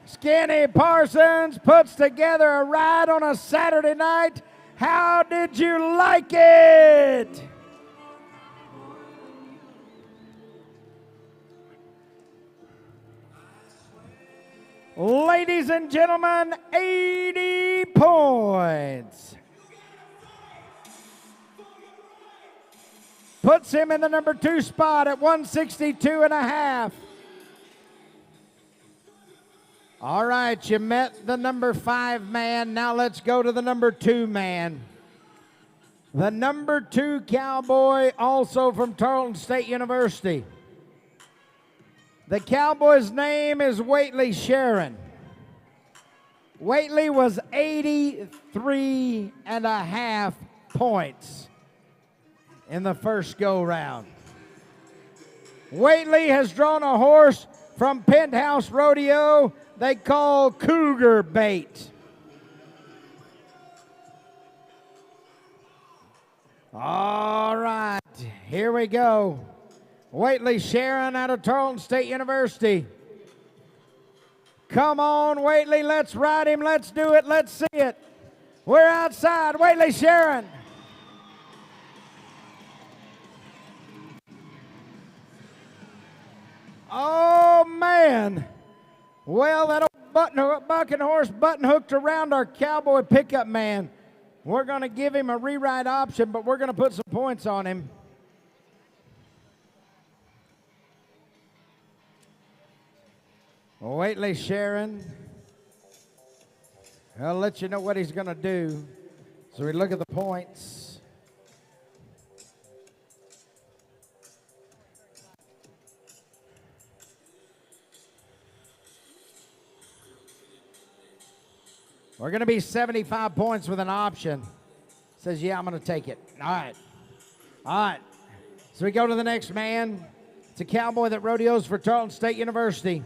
Skinny Parsons puts together a ride on a Saturday night. How did you like it? Ladies and gentlemen, 80 points. Puts him in the number 2 spot at 162.5. All right, you met the number 5 man. Now let's go to the number 2 man. The number 2 Cowboy, also from Tarleton State University. The Cowboy's name is Waitley Sharon. Waitley was 83.5 points in the first go-round. Waitley has drawn a horse from Penthouse Rodeo they call Cougar Bait. All right, here we go. Waitley Sharon out of Tarleton State University. Come on, Waitley, let's ride him. Let's do it. Let's see it. We're outside. Waitley Sharon. Oh, man. Well, that old bucking horse button hooked around our Cowboy pickup man. We're going to give him a rewrite option, but we're going to put some points on him. Waitley Sharon. I'll let you know what he's going to do. So we look at the points. We're going to be 75 points with an option. Says, yeah, I'm going to take it. All right. All right. So we go to the next man. It's a Cowboy that rodeos for Tarleton State University.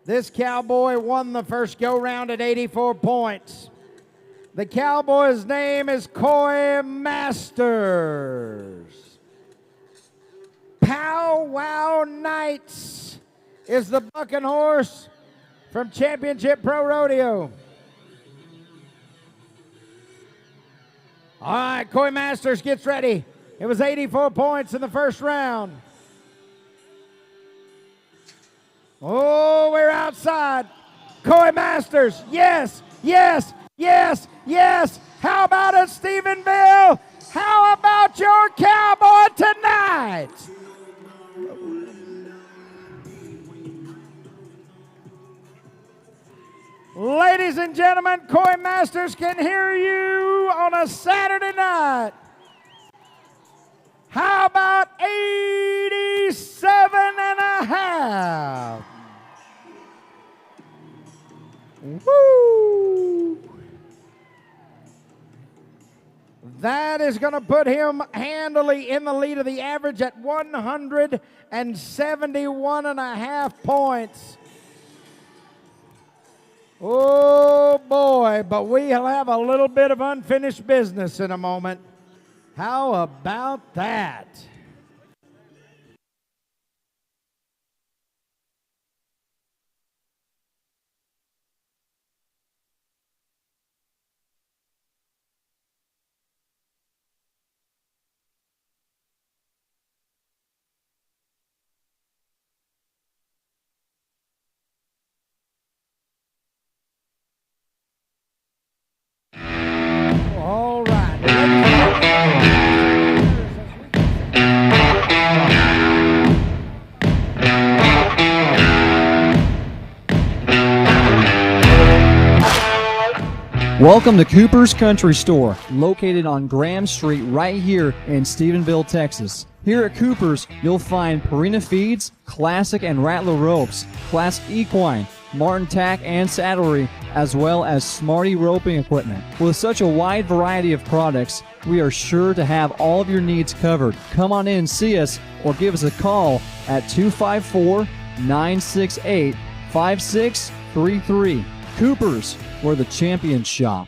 This Cowboy won the first go-round at 84 points. The Cowboy's name is Coy Masters. Pow Wow Knights is the bucking horse from Championship Pro Rodeo. All right, Coy Masters gets ready. It was 84 points in the first round. Oh, we're outside. Coy Masters, yes, yes, yes, yes. How about it, Stephenville? How about your Cowboy tonight? Ladies and gentlemen, Coy Masters can hear you on a Saturday night. How about 87.5? Woo! That is going to put him handily in the lead of the average at 171.5 points. Oh boy, but we'll have a little bit of unfinished business in a moment. How about that? All right. Welcome to Cooper's Country Store, located on Graham Street right here in Stephenville, Texas. Here at Cooper's, you'll find Purina feeds, classic and rattler ropes, classic equine, Martin tack and saddlery, as well as Smarty roping equipment. With such a wide variety of products, we are sure to have all of your needs covered. Come on in and see us or give us a call at 254-968-5633. Cooper's, where the champions shop.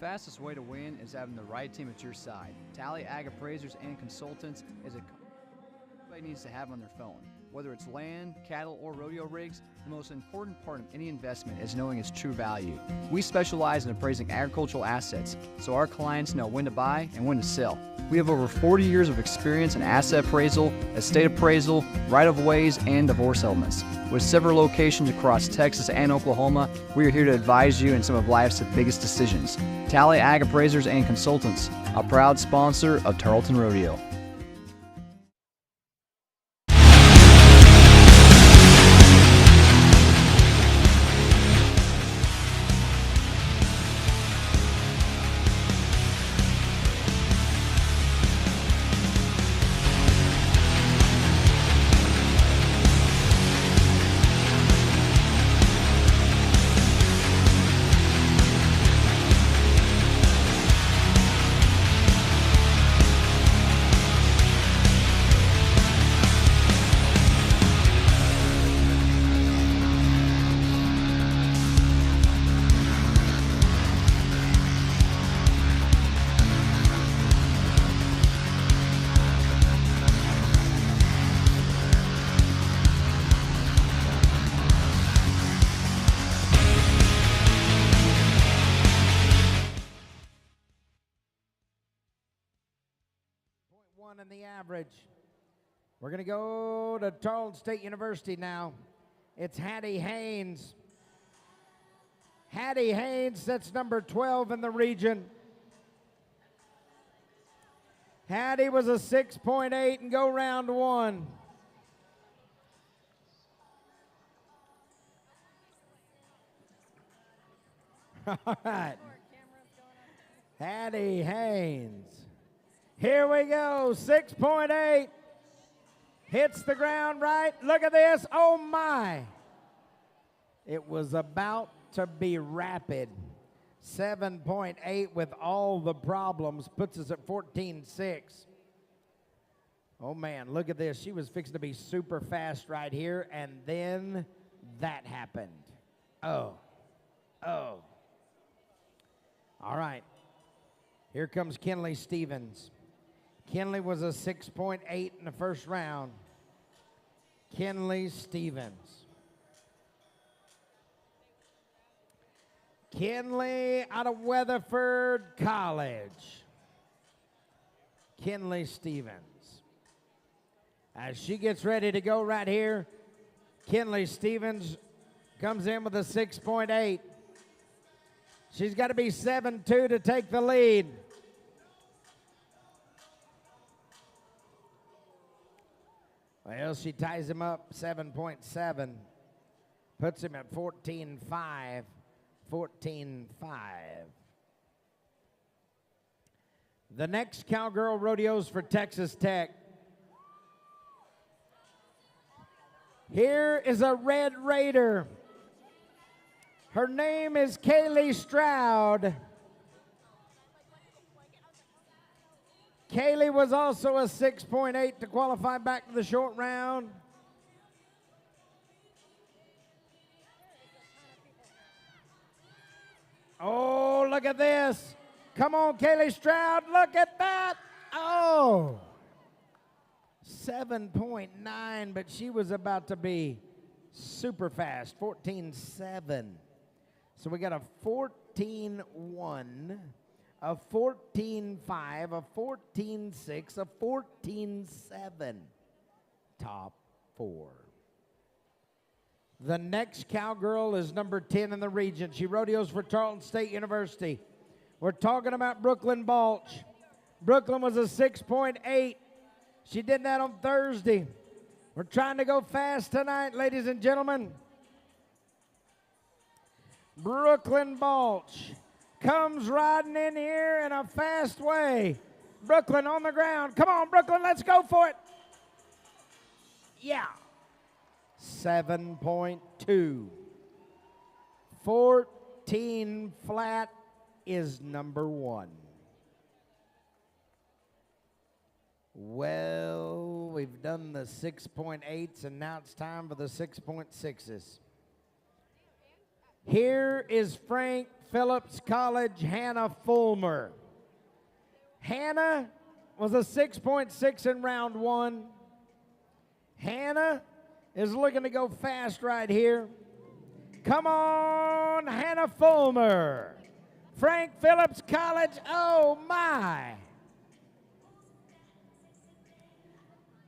fastest way to win is having the right team at your side. Tally Ag Appraisers and Consultants is a everybody needs to have on their phone. Whether it's land, cattle, or rodeo rigs, the most important part of any investment is knowing its true value. We specialize in appraising agricultural assets, so our clients know when to buy and when to sell. We have over 40 years of experience in asset appraisal, estate appraisal, right-of-ways, and divorce settlements. With several locations across Texas and Oklahoma, we are here to advise you in some of life's biggest decisions. Tally Ag Appraisers and Consultants, a proud sponsor of Tarleton Rodeo. In the average. We're going to go to Tarleton State University now. It's Hattie Haynes. Hattie Haynes, that's number 12 in the region. Hattie was a 6.8 and go round one. All right. Hattie Haynes. Here we go, 6.8. Hits the ground right. Look at this. Oh, my. It was about to be rapid. 7.8 with all the problems puts us at 14.6. Oh, man, look at this. She was fixing to be super fast right here, and then that happened. Oh. All right. Here comes Kenley Stevens. Kenley was a 6.8 in the first round. Kenley Stevens. Kenley out of Weatherford College. Kenley Stevens. As she gets ready to go right here, Kenley Stevens comes in with a 6.8. She's got to be 7.2 to take the lead. Well, she ties him up 7.7, puts him at 14.5, 14.5. The next Cowgirl Rodeos for Texas Tech. Here is a Red Raider. Her name is Kaylee Stroud. Kaylee was also a 6.8 to qualify back to the short round. Oh, look at this. Come on, Kaylee Stroud, look at that. Oh, 7.9, but she was about to be super fast, 14.7. So we got a 14.1. A 14.5, a 14.6, a 14.7. Top four. The next Cowgirl is number 10 in the region. She rodeos for Tarleton State University. We're talking about Brooklyn Balch. Brooklyn was a 6.8. She did that on Thursday. We're trying to go fast tonight, ladies and gentlemen. Brooklyn Balch comes riding in here in a fast way. Brooklyn on the ground. Come on, Brooklyn, let's go for it. Yeah. 7.2. 14 flat is number one. Well, we've done the 6.8s, and now it's time for the 6.6s. Here is Frank Phillips College, Hannah Fulmer. Hannah was a 6.6 in round one. Hannah is looking to go fast right here. Come on, Hannah Fulmer. Frank Phillips College, oh my.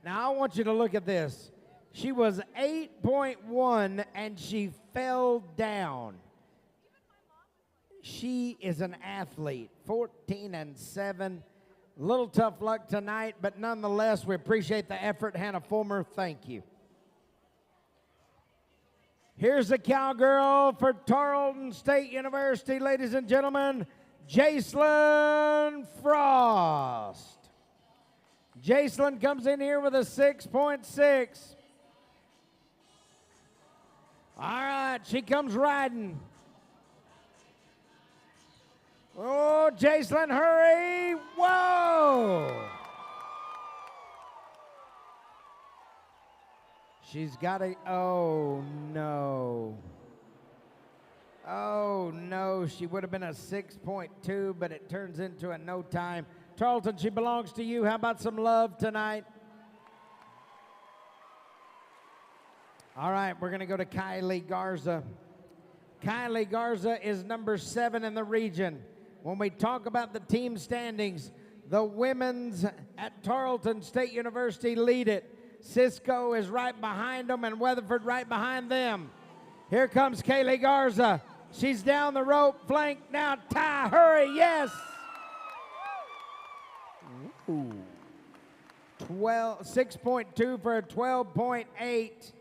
Now I want you to look at this. She was 8.1 and she fell down. She is an athlete, 14-7. A little tough luck tonight, but nonetheless, we appreciate the effort. Hannah Fulmer, thank you. Here's the cowgirl for Tarleton State University, ladies and gentlemen, Jacelyn Frost. Jacelyn comes in here with a 6.6. All right, she comes riding. Oh, Jacelyn, hurry. Whoa. She's got a, oh no. Oh no, she would have been a 6.2, but it turns into a no time. Tarleton, she belongs to you. How about some love tonight? All right, we're gonna go to Kylie Garza. Kylie Garza is number 7 in the region. When we talk about the team standings, the women's at Tarleton State University lead it. Cisco is right behind them and Weatherford right behind them. Here comes Kylie Garza. She's down the rope, flank now, tie, hurry, yes. Ooh. 6.2 for a 12.8.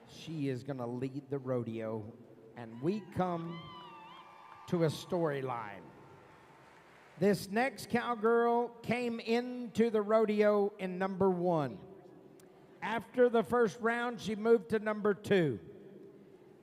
She is gonna lead the rodeo, and we come to a storyline. This next cowgirl came into the rodeo in number 1. After the first round, she moved to number 2.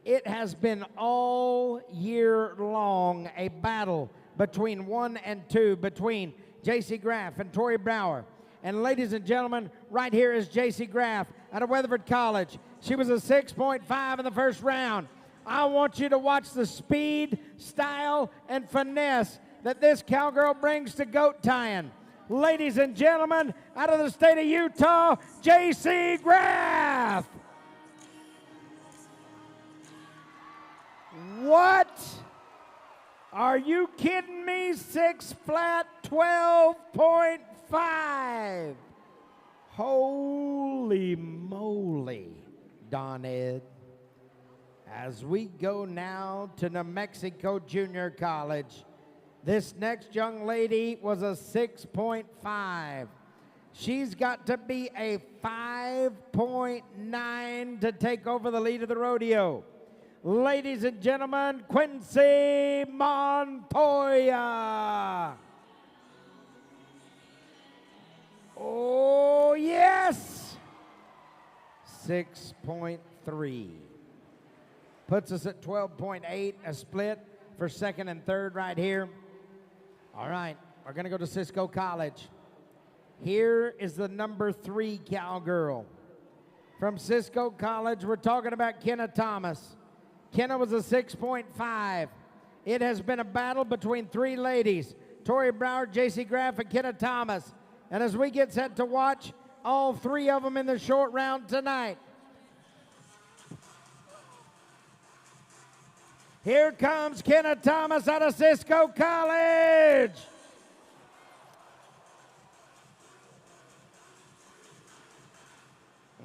It has been all year long a battle between 1 and 2, between J.C. Graff and Tori Brower. And ladies and gentlemen, right here is J.C. Graff out of Weatherford College. She was a 6.5 in the first round. I want you to watch the speed, style, and finesse that this cowgirl brings to goat tying. Ladies and gentlemen, out of the state of Utah, J.C. Graff. What? Are you kidding me? 6 flat, 12.5. Holy moly, Don Ed. As we go now to New Mexico Junior College, this next young lady was a 6.5. She's got to be a 5.9 to take over the lead of the rodeo. Ladies and gentlemen, Quincy Montoya. Oh, yes! 6.3. Puts us at 12.8, a split for second and third right here. All right, we're going to go to Cisco College. Here is the number 3 cowgirl. From Cisco College, we're talking about Kenna Thomas. Kenna was a 6.5. It has been a battle between 3 ladies, Tori Brower, J.C. Graff, and Kenna Thomas. And as we get set to watch all 3 of them in the short round tonight. Here comes Kenna Thomas out of Cisco College.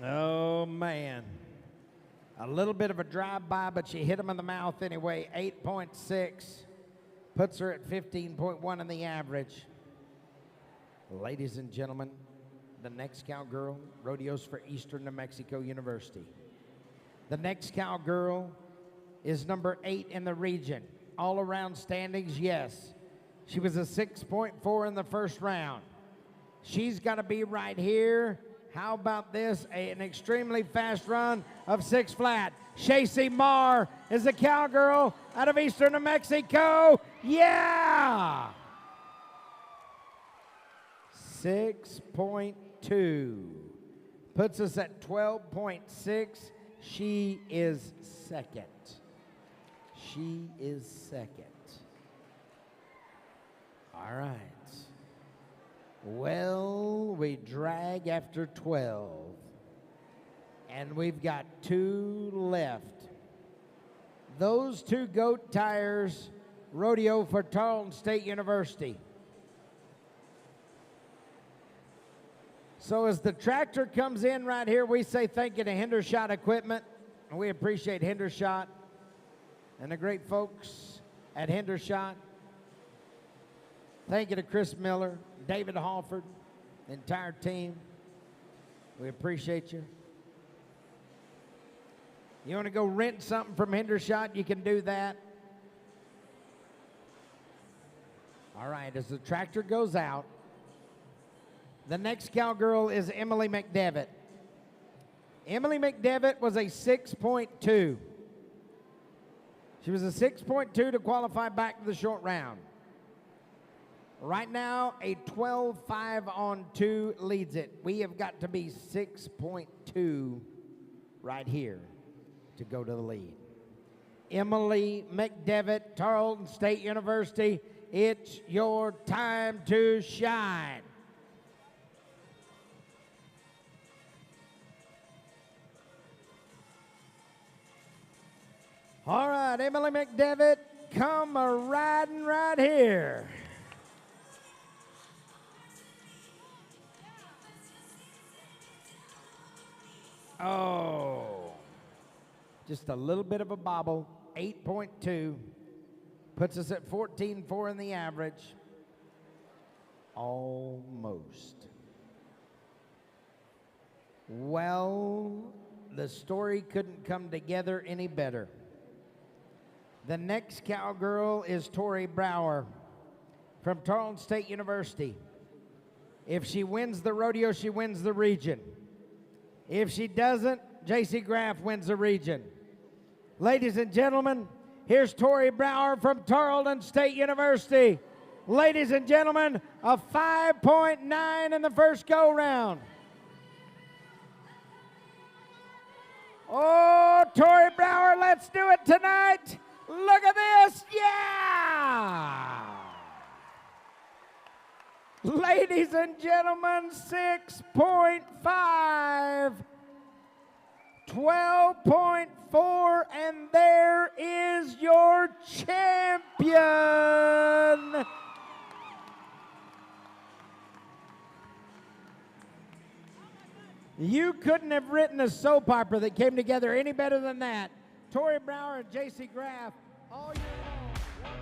Oh, man. A little bit of a drive-by, but she hit him in the mouth anyway. 8.6 puts her at 15.1 in the average. Ladies and gentlemen, the next cowgirl rodeos for Eastern New Mexico University. The next cowgirl is number 8 in the region. All around standings, yes. She was a 6.4 in the first round. She's got to be right here. How about this? An extremely fast run of 6 flat. Shacey Marr is a cowgirl out of Eastern New Mexico. Yeah! 6.2. Puts us at 12.6. She is second. she is second. All right. Well, we drag after 12. And we've got 2 left. Those 2 goat tires, Rodeo for Tarleton State University. So as the tractor comes in right here, we say thank you to Hendershot Equipment. And we appreciate Hendershot and the great folks at Hendershot. Thank you to Chris Miller, David Halford, the entire team. We appreciate you. You want to go rent something from Hendershot, you can do that. All right, as the tractor goes out, the next cowgirl is Emily McDevitt. Emily McDevitt was a 6.2. She was a 6.2 to qualify back to the short round. Right now, a 12.5 on 2 leads it. We have got to be 6.2 right here to go to the lead. Emily McDevitt, Tarleton State University, it's your time to shine. All right, Emily McDevitt, come a-riding right here. Oh, just a little bit of a bobble, 8.2, puts us at 14.4 in the average. Almost. Well, the story couldn't come together any better. The next cowgirl is Tori Brower from Tarleton State University. If she wins the rodeo, she wins the region. If she doesn't, J.C. Graff wins the region. Ladies and gentlemen, here's Tori Brower from Tarleton State University. Ladies and gentlemen, a 5.9 in the first go-round. Oh, Tori Brower, let's do it tonight. Look at this, yeah! Ladies and gentlemen, 6.5, 12.4, and there is your champion. You couldn't have written a soap opera that came together any better than that. Tori Brower and J.C. Graff, all year long.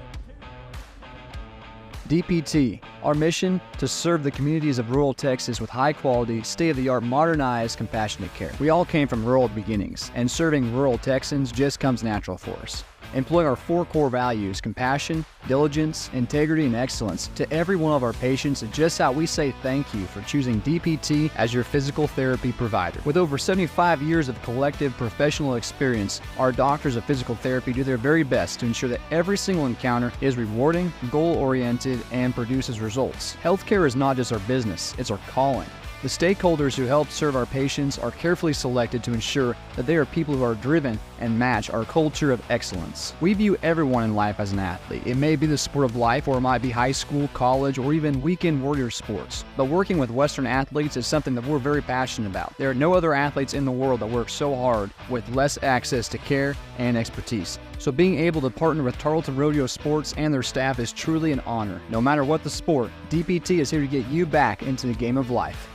DPT, our mission to serve the communities of rural Texas with high-quality, state-of-the-art, modernized, compassionate care. We all came from rural beginnings, and serving rural Texans just comes natural for us. Employing our 4 core values, compassion, diligence, integrity, and excellence, to every one of our patients is just how we say thank you for choosing DPT as your physical therapy provider. With over 75 years of collective professional experience, our doctors of physical therapy do their very best to ensure that every single encounter is rewarding, goal-oriented, and produces results. Healthcare is not just our business, it's our calling. The stakeholders who help serve our patients are carefully selected to ensure that they are people who are driven and match our culture of excellence. We view everyone in life as an athlete. It may be the sport of life, or it might be high school, college, or even weekend warrior sports. But working with Western athletes is something that we're very passionate about. There are no other athletes in the world that work so hard with less access to care and expertise. So being able to partner with Tarleton Rodeo Sports and their staff is truly an honor. No matter what the sport, DPT is here to get you back into the game of life.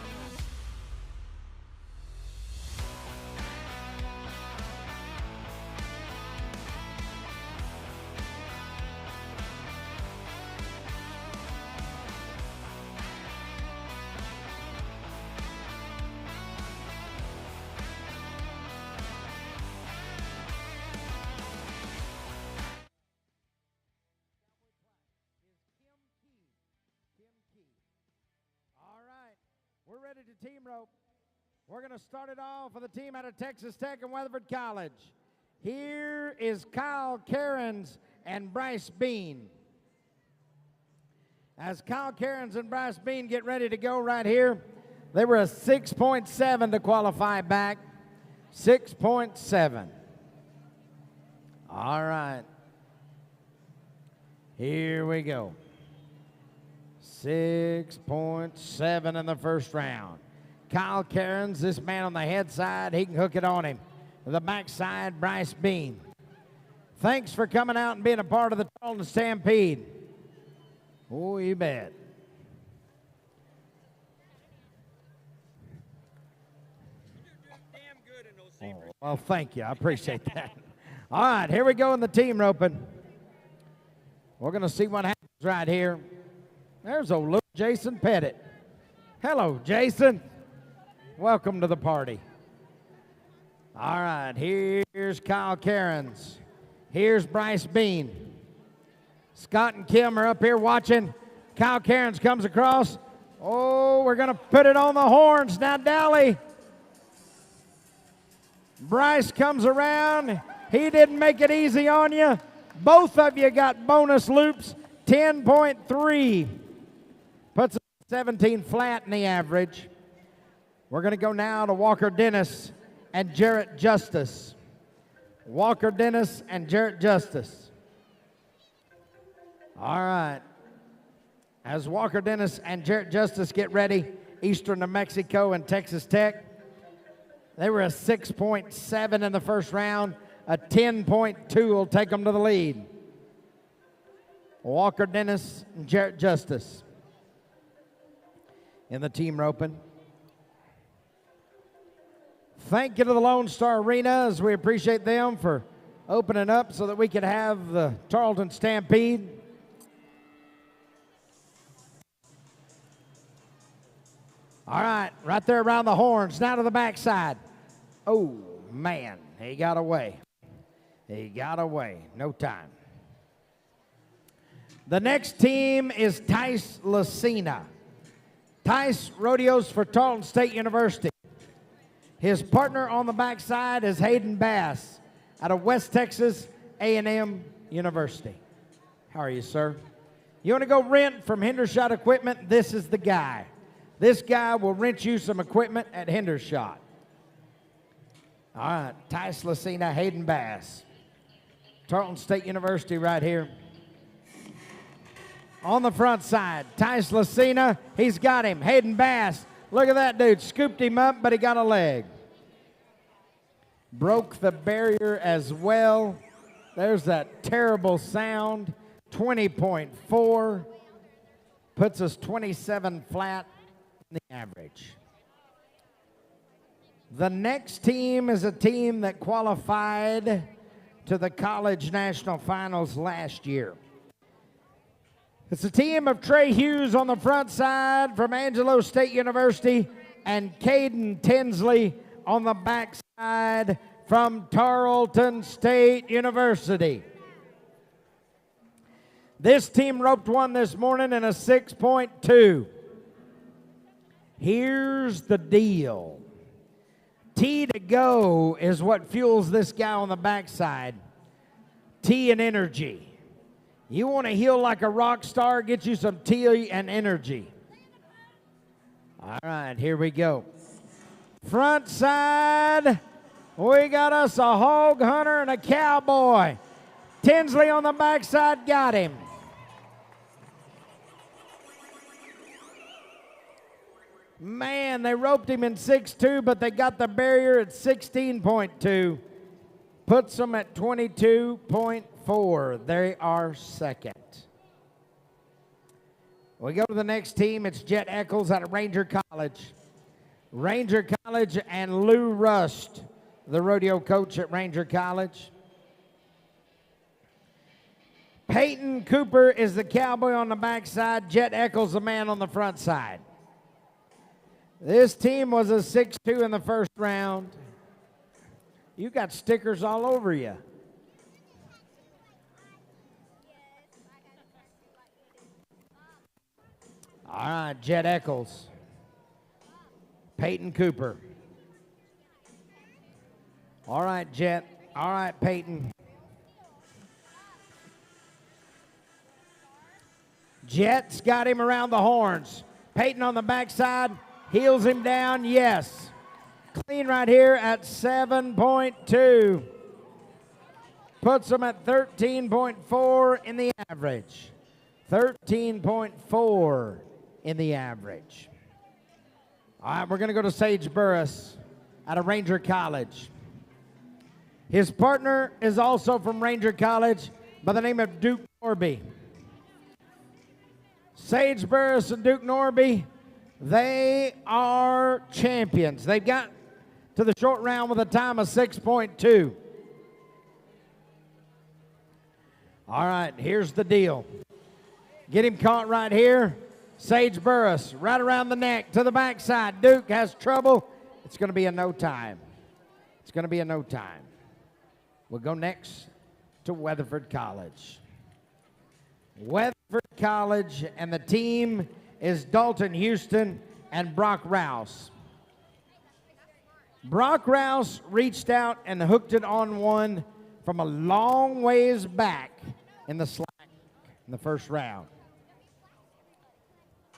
We're ready to team rope. We're going to start it off with a team out of Texas Tech and Weatherford College. Here is Kyle Cairns and Bryce Bean. As Kyle Cairns and Bryce Bean get ready to go right here, they were a 6.7 to qualify back. 6.7. All right. Here we go. 6.7 in the first round. Kyle Cairns, this man on the head side, he can hook it on him. The backside, Bryce Bean. Thanks for coming out and being a part of the Tarleton Stampede. Oh, you bet. Oh, well, thank you. I appreciate that. All right, here we go in the team roping. We're going to see what happens right here. There's old little Jason Pettit. Hello, Jason. Welcome to the party. All right, here's Kyle Cairns. Here's Bryce Bean. Scott and Kim are up here watching. Kyle Cairns comes across. Oh, we're going to put it on the horns now, Dally. Bryce comes around. He didn't make it easy on you. Both of you got bonus loops, 10.3. Puts 17 flat in the average. We're going to go now to Walker Dennis and Jarrett Justice. Walker Dennis and Jarrett Justice. All right. As Walker Dennis and Jarrett Justice get ready, Eastern New Mexico and Texas Tech. They were a 6.7 in the first round. A 10.2 will take them to the lead. Walker Dennis and Jarrett Justice in the team roping. Thank you to the Lone Star Arena, as we appreciate them for opening up so that we could have the Tarleton Stampede. All right, right there around the horns, now to the backside. Oh, man, he got away. He got away, no time. The next team is Tice Lucina. Tice rodeos for Tarleton State University. His partner on the backside is Hayden Bass out of West Texas A&M University. How are you, sir? You want to go rent from Hendershot Equipment? This is the guy. This guy will rent you some equipment at Hendershot. All right, Tice Lucina, Hayden Bass. Tarleton State University right here. On the front side, Tice Lucina, he's got him. Hayden Bass, look at that dude, scooped him up, but he got a leg. Broke the barrier as well. There's that terrible sound, 20.4. Puts us 27 flat in the average. The next team is a team that qualified to the college national finals last year. It's a team of Trey Hughes on the front side from Angelo State University and Caden Tinsley on the back side from Tarleton State University. This team roped one this morning in a 6.2. Here's the deal. T to go is what fuels this guy on the backside. T and energy. You want to heal like a rock star, get you some T and energy. All right, here we go. Front side, we got us a hog hunter and a cowboy. Tinsley on the backside got him. Man, they roped him in 6.2, but they got the barrier at 16.2. Puts them at 22.4. They are second. We go to the next team. It's Jet Eccles out of Ranger College. Ranger College and Lou Rust, the rodeo coach at Ranger College. Peyton Cooper is the cowboy on the backside. Jet Eccles the man on the front side. This team was a 6-2 in the first round. You got stickers all over you. All right, Jet Eccles. Peyton Cooper. All right, Jet. All right, Peyton. Jet's got him around the horns. Peyton on the backside. Heels him down, yes. Clean right here at 7.2. puts them at 13.4 in the average. 13.4 in the average. All right, we're going to go to Sage Burris out of Ranger College. His partner is also from Ranger College by the name of Duke Norby. Sage Burris and Duke Norby, they are champions. They've got to the short round with a time of 6.2. All right, here's the deal. Get him caught right here. Sage Burris, right around the neck to the backside. Duke has trouble. It's going to be a no time. It's going to be a no time. We'll go next to Weatherford College. Weatherford College, and the team is Dalton Houston and Brock Rouse. Brock Rouse reached out and hooked it on one from a long ways back in the slack in the first round.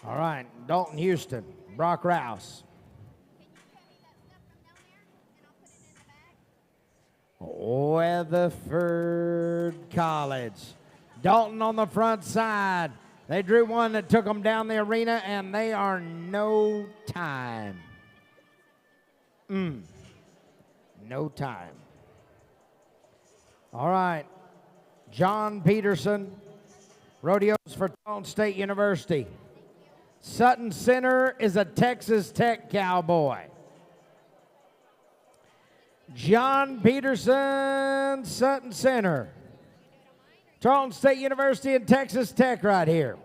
All right, Dalton Houston, Brock Rouse. Weatherford College. Dalton on the front side. They drew one that took them down the arena, and they are no time. No time. All right. John Peterson, rodeos for Tarleton State University. Sutton Center is a Texas Tech cowboy. John Peterson, Sutton Center. Tarleton State University and Texas Tech right here.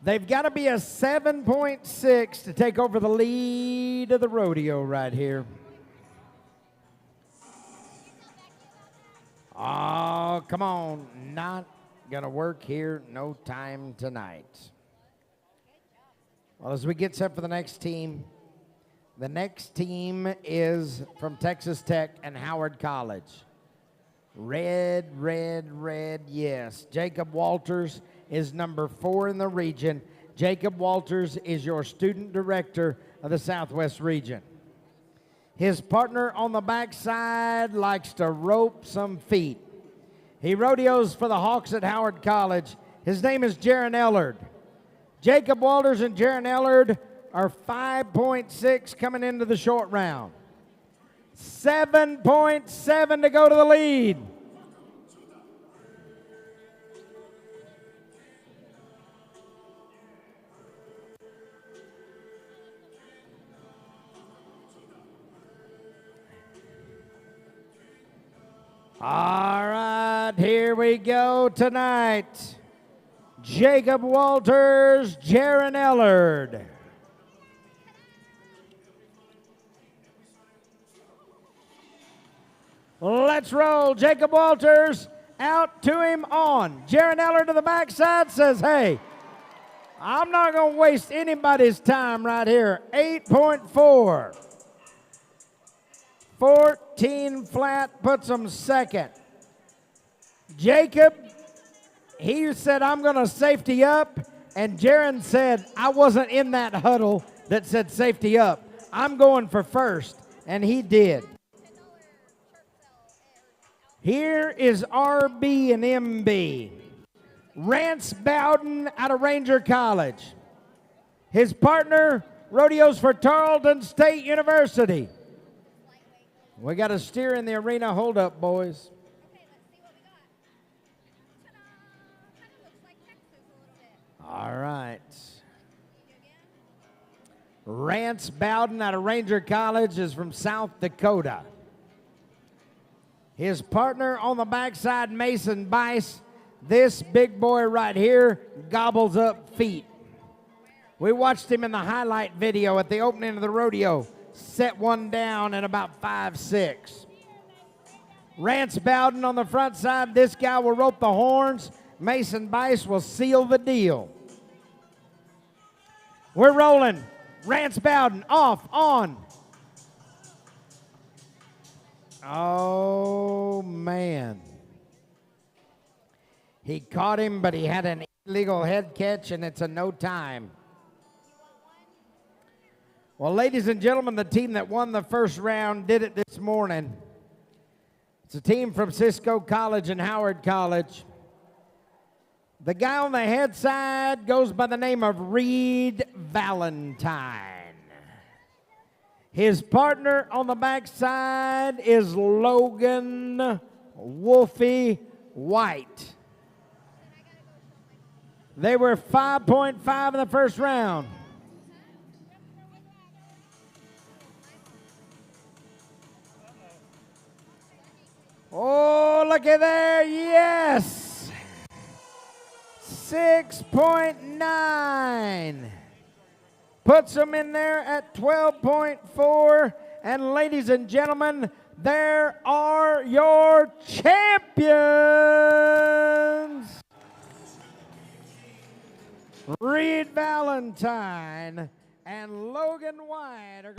They've got to be a 7.6 to take over the lead of the rodeo right here. Oh, come on. Not going to work here. No time tonight. Well, as we get set for the next team is from Texas Tech and Howard College. Red, yes. Jacob Walters is number 4 in the region. Jacob Walters is your student director of the Southwest region. His partner on the backside likes to rope some feet. He rodeos for the Hawks at Howard College. His name is Jaron Ellard. Jacob Walters and Jaron Ellard are 5.6 coming into the short round. 7.7 to go to the lead. All right, here we go tonight. Jacob Walters, Jaron Ellard. Let's roll. Jacob Walters out to him on. Jaron Ellard to the backside says, hey, I'm not going to waste anybody's time right here. 8.4. 14 flat puts him second. Jacob, he said, I'm going to safety up. And Jaron said, I wasn't in that huddle that said safety up. I'm going for first. And he did. Here is RB and MB. Rance Bowden out of Ranger College. His partner, rodeos for Tarleton State University. We got to steer in the arena. Hold up, boys. All right. Rance Bowden out of Ranger College is from South Dakota. His partner on the backside, Mason Bice. This big boy right here gobbles up feet. We watched him in the highlight video at the opening of the rodeo. Set one down in about 5.6. Rance Bowden on the front side. This guy will rope the horns. Mason Bice will seal the deal. We're rolling. Rance Bowden off, on. Oh, man. He caught him, but he had an Legal head catch, and it's a no time. Well, ladies and gentlemen, the team that won the first round did it this morning. It's a team from Cisco College and Howard College. The guy on the head side goes by the name of Reed Valentine. His partner on the back side is Logan Wolfie White. They were 5.5 in the first round. Oh, looky there, yes! 6.9. Puts them in there at 12.4. And ladies and gentlemen, there are your champions! Reed Valentine and Logan White are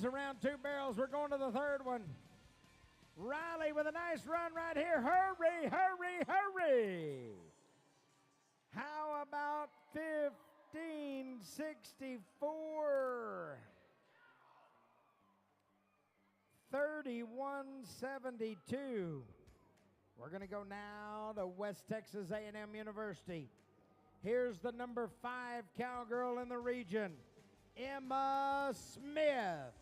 ladies around 2 barrels. We're going to the third one. Riley with a nice run right here. Hurry, hurry, hurry. How about 1564? 3172. We're going to go now to West Texas A&M University. Here's the number 5 cowgirl in the region, Emma Smith.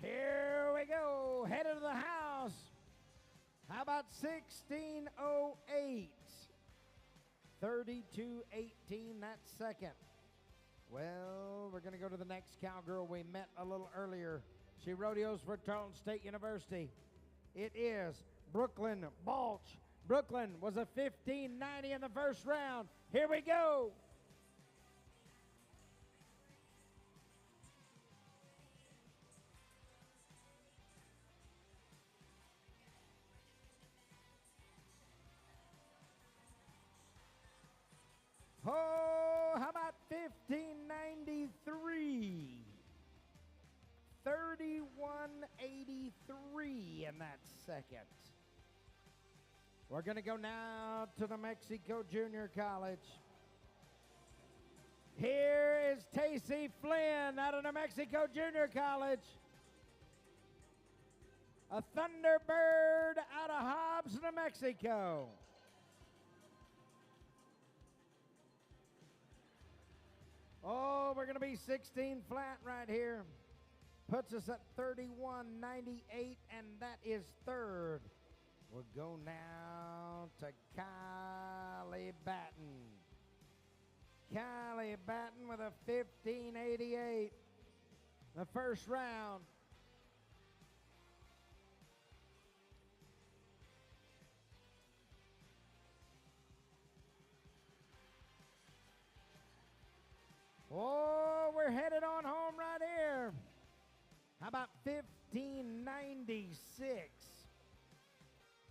Here we go, headed to the house. How about 1608? 3218, that's second. Well, we're going to go to the next cowgirl we met a little earlier. She rodeos for Tarleton State University. It is Brooklyn Balch. Brooklyn was a 1590 in the first round. Here we go. Oh, how about 1593? 3183 in that second. We're going to go now to New Mexico Junior College. Here is Tacey Flynn out of New Mexico Junior College. A Thunderbird out of Hobbs, New Mexico. Oh, we're going to be 16 flat right here. Puts us at 31.98, and that is third. We'll go now to Kylie Batten. Kylie Batten with a 15.88. The first round. Oh, we're headed on home right here. How about 1596?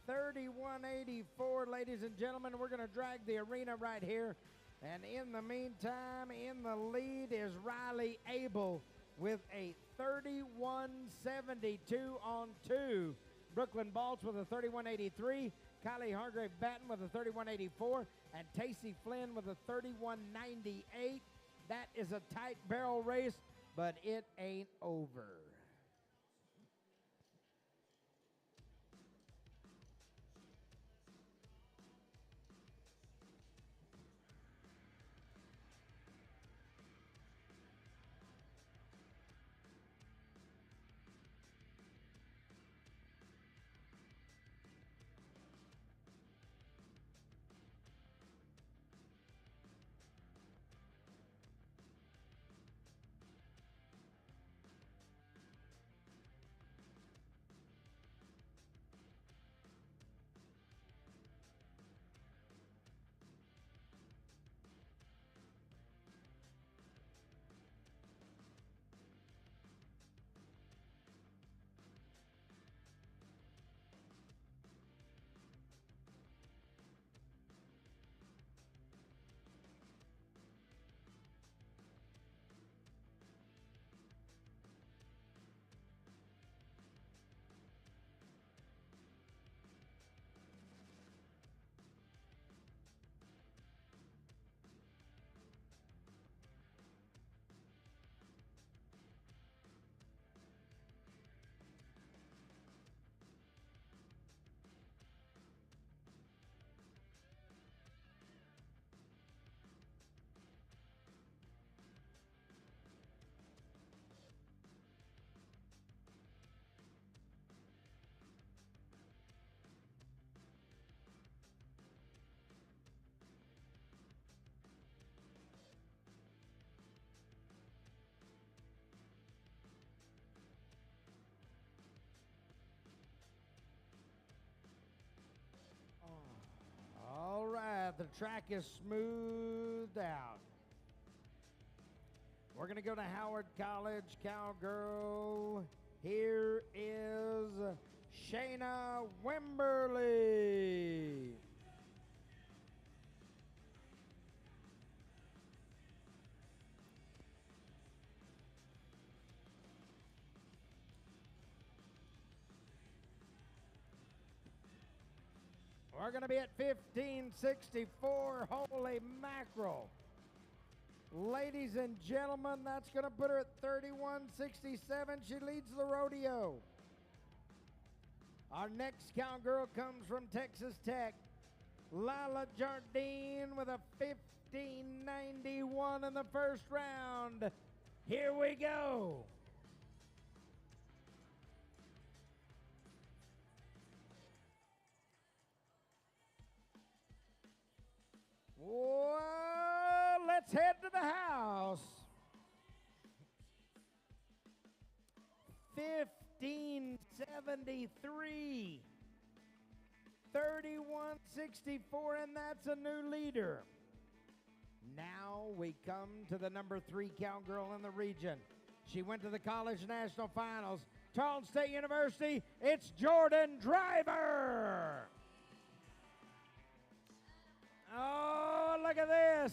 3184, ladies and gentlemen. We're going to drag the arena right here. And in the meantime, in the lead is Riley Abel with a 3172 on 2. Brooklyn Balch with a 3183. Kylie Hargrave Batten with a 3184. And Tacey Flynn with a 3198. That is a tight barrel race, but it ain't over. All right, the track is smoothed out. We're going to go to Howard College, cowgirl. Here is Shayna Wimberly. We're going to be at 1564. Holy mackerel. Ladies and gentlemen, that's going to put her at 3167. She leads the rodeo. Our next cowgirl comes from Texas Tech. Lila Jardine with a 1591 in the first round. Here we go. Well, let's head to the house. 1573. 3164, and that's a new leader. Now we come to the number 3 cowgirl in the region. She went to the college national finals. Tarleton State University, it's Jordan Driver. Oh, look at this.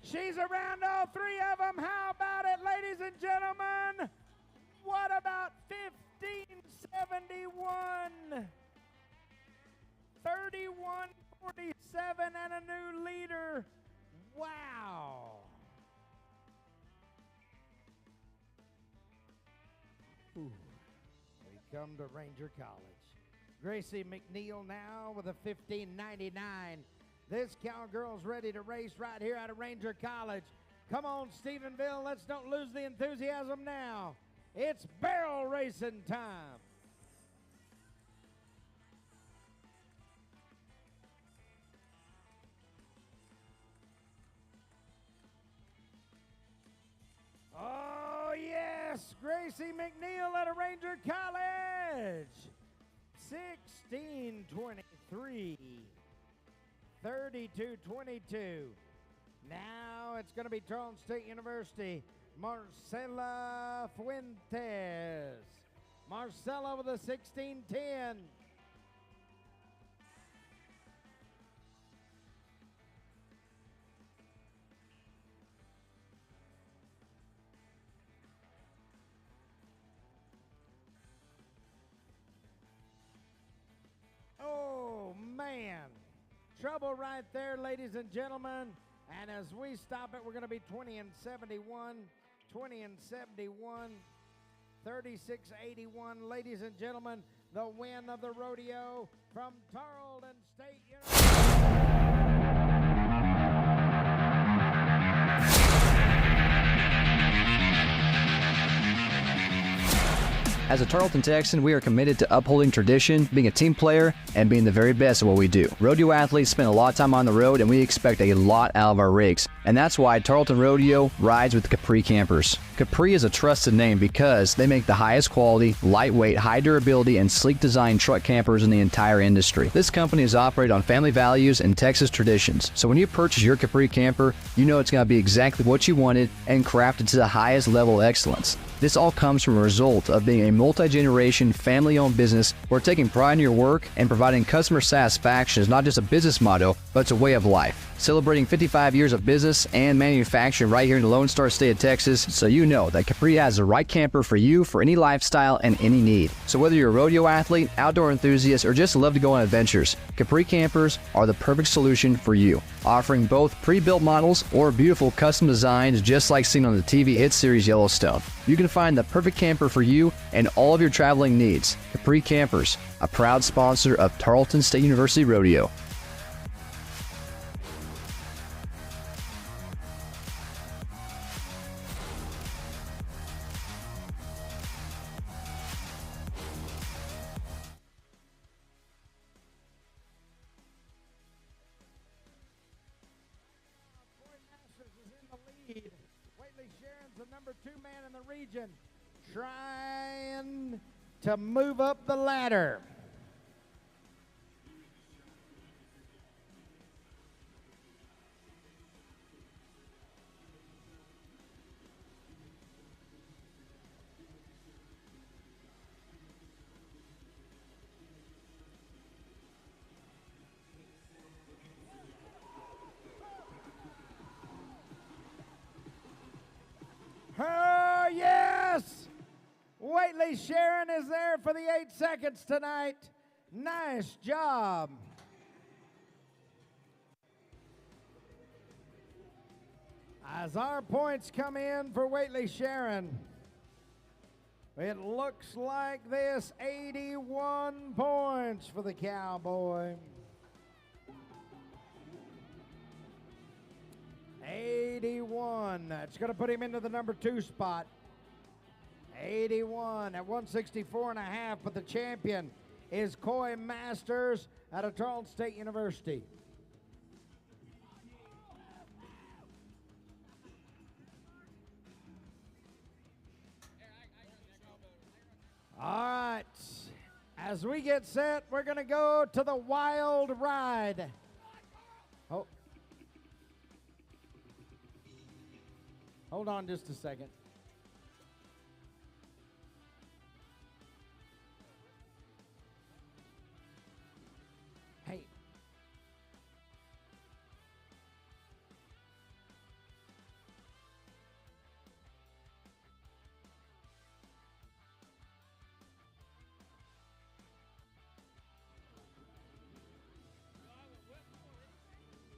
She's around all 3 of them. How about it, ladies and gentlemen? What about 1571? 3147 and a new leader. Wow. Ooh. We come to Ranger College. Gracie McNeil now with a 1599. This cowgirl's ready to race right here out of Ranger College. Come on, Stephenville, let's don't lose the enthusiasm now. It's barrel racing time. Oh, yes, Gracie McNeil out of Ranger College. 1623, 3222. Now it's going to be Tarleton State University, Marcela Fuentes. Marcela with a 1610. Oh, man. Trouble right there, ladies and gentlemen. And as we stop it, we're going to be 20 and 71, 20 and 71, 36-81. Ladies and gentlemen, the win of the rodeo from Tarleton State University. As a Tarleton Texan, we are committed to upholding tradition, being a team player, and being the very best at what we do. Rodeo athletes spend a lot of time on the road, and we expect a lot out of our rigs. And that's why Tarleton Rodeo rides with Capri Campers. Capri is a trusted name because they make the highest quality, lightweight, high durability, and sleek design truck campers in the entire industry. This company is operated on family values and Texas traditions. So when you purchase your Capri camper, you know it's going to be exactly what you wanted and crafted to the highest level of excellence. This all comes from a result of being a multi-generation, family-owned business where taking pride in your work and providing customer satisfaction is not just a business motto, but it's a way of life. Celebrating 55 years of business and manufacturing right here in the Lone Star State of Texas, so you know that Capri has the right camper for you for any lifestyle and any need. So whether you're a rodeo athlete, outdoor enthusiast, or just love to go on adventures, Capri Campers are the perfect solution for you. Offering both pre-built models or beautiful custom designs just like seen on the TV hit series Yellowstone. You can find the perfect camper for you and all of your traveling needs. Capri Campers, a proud sponsor of Tarleton State University Rodeo. the number 2 man in the region, trying to move up the ladder. Waitley Sharon is there for the 8 seconds tonight. Nice job. As our points come in for Waitley Sharon, it looks like this: 81 points for the Cowboy. 81. That's going to put him into the number 2 spot. 81 at 164.5, but the champion is Coy Masters out of Tarleton State University. All right, as we get set, we're going to go to the Wild Ride. Oh. Hold on just a second. Hey.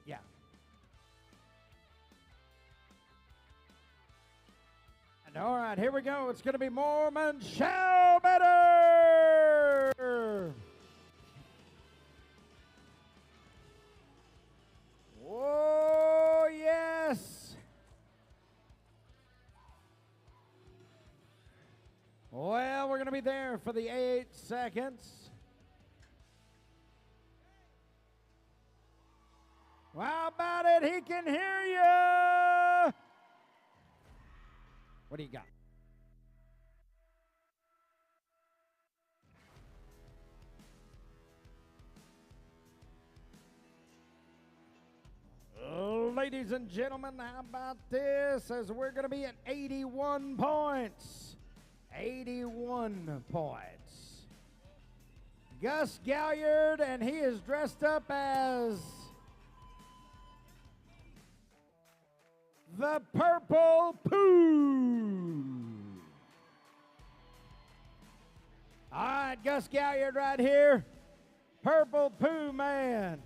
Yeah. And all right, here we go. It's going to be Mormon Shell Better. Oh, yes. Well, we're going to be there for the 8 seconds. How about it? He can hear you. What do you got? Ladies and gentlemen, how about this? As we're going to be at 81 points. 81 points. Gus Galliard, and he is dressed up as the Purple Pooh. All right, Gus Galliard right here. Purple Pooh Man.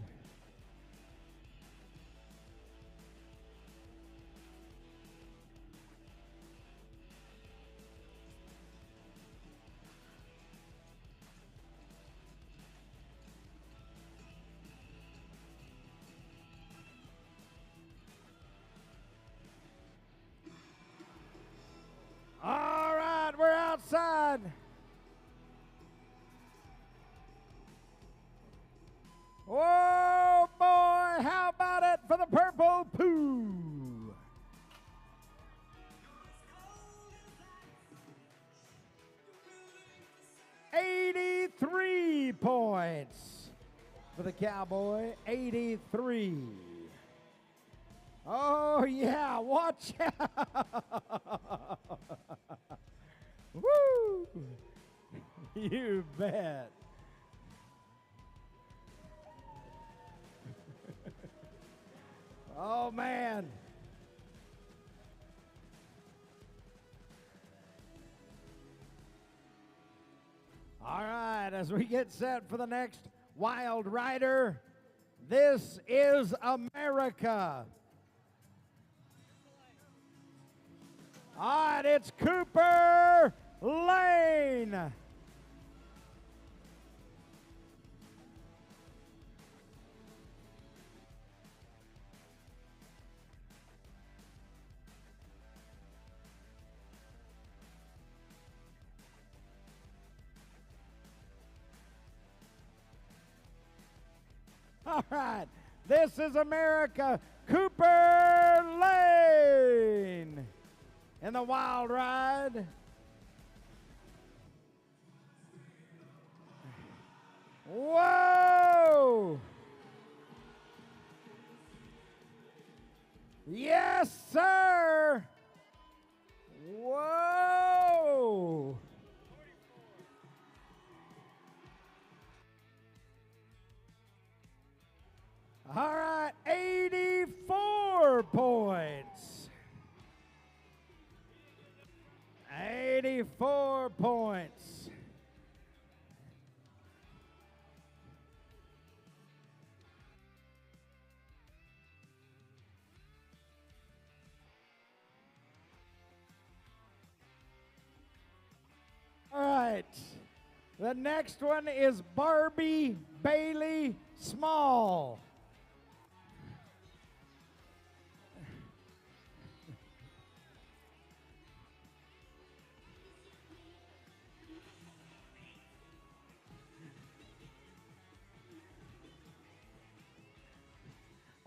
All right, we're outside. Oh, boy, how about it for the Purple Pooh? $83 points for the Cowboy, 83. Oh, yeah, watch out. Woo! You bet. Oh, man. All right, as we get set for the next Wild Rider, this is America. All right, it's Cooper Lane. All right, this is America, Cooper Lane in the Wild Ride. Whoa! Yes, sir! Whoa! All right, 84 points. 84 84 points. All right. The next one is Barbie Bailey Small.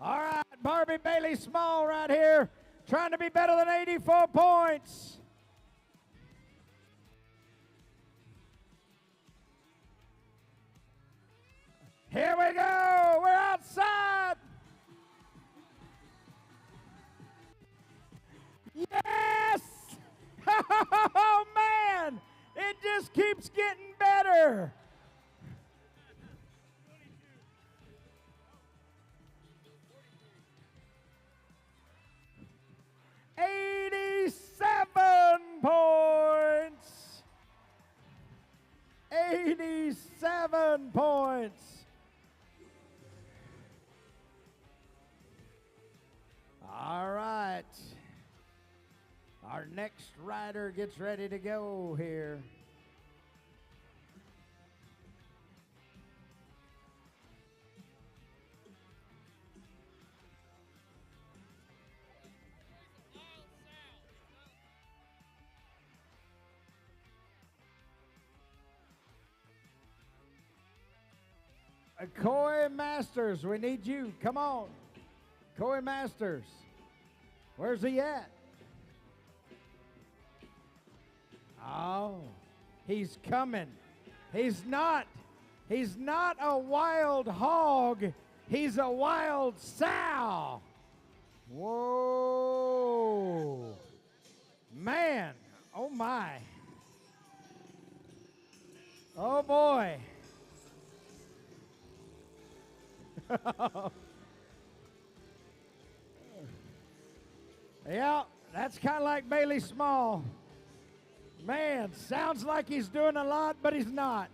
All right, Barbie Bailey Small right here, trying to be better than 84 points. Here we go, we're outside. Yes! Oh man, it just keeps getting better. Points. 87 points. All right. Our next rider gets ready to go here. Coy Masters, we need you. Come on. Coy Masters. Where's he at? Oh, he's coming. He's not a wild hog. He's a wild sow. Whoa. Man, oh my. Oh boy. Yeah, that's kind of like Bailey Small. Man, sounds like he's doing a lot, but he's not.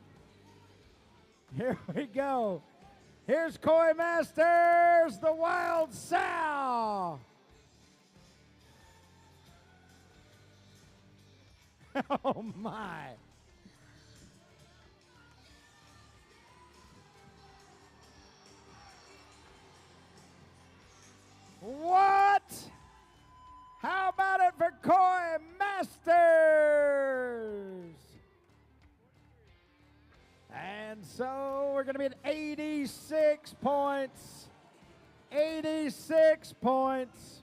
Here we go. Here's Coy Masters, the Wild Sow. Oh my. What? How about it for Coy Masters? And so we're going to be at 86 points. 86 points.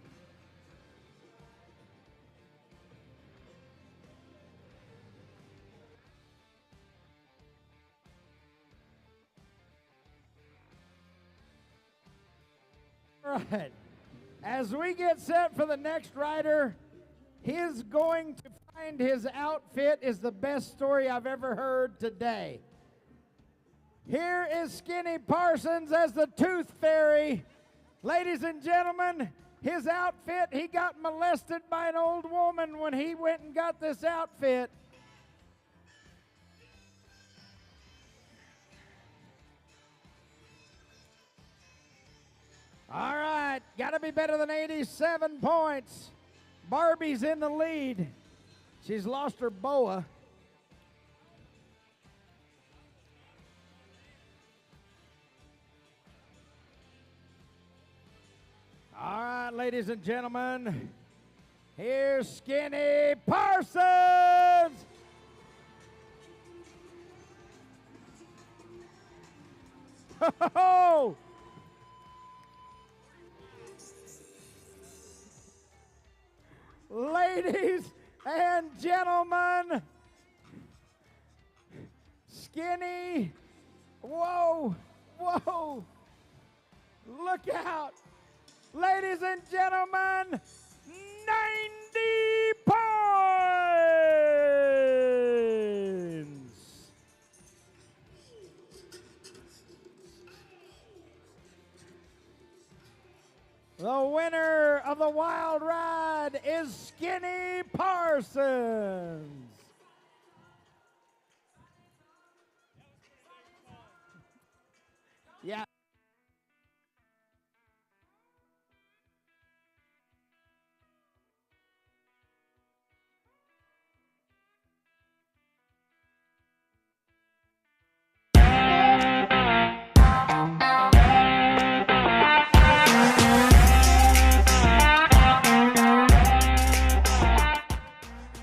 All right. As we get set for the next rider, his going to find his outfit is the best story I've ever heard today. Here is Skinny Parsons as the Tooth Fairy. Ladies and gentlemen, his outfit, he got molested by an old woman when he went and got this outfit. All right, got to be better than 87 points. Barbie's in the lead. She's lost her boa. All right, ladies and gentlemen, here's Skinny Parsons. Oh! Ladies and gentlemen, Skinny, whoa, whoa, look out. Ladies and gentlemen, 90 points. The winner of the wild ride is Skinny Parsons. Yeah.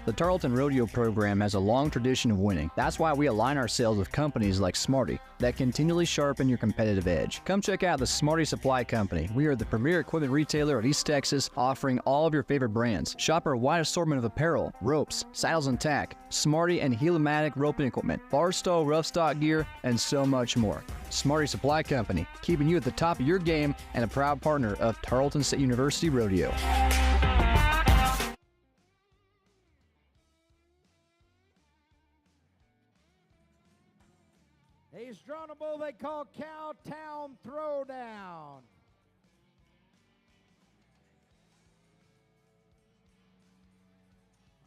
The Tarleton Rodeo program has a long tradition of winning. That's why we align ourselves with companies like Smarty that continually sharpen your competitive edge. Come check out the Smarty Supply Company. We are the premier equipment retailer of East Texas, offering all of your favorite brands. Shop our wide assortment of apparel, ropes, saddles and tack, Smarty and Heliomatic roping equipment, Barstow rough stock gear, and so much more. Smarty Supply Company, keeping you at the top of your game and a proud partner of Tarleton State University Rodeo. He's drawn a bull they call Cowtown Throwdown.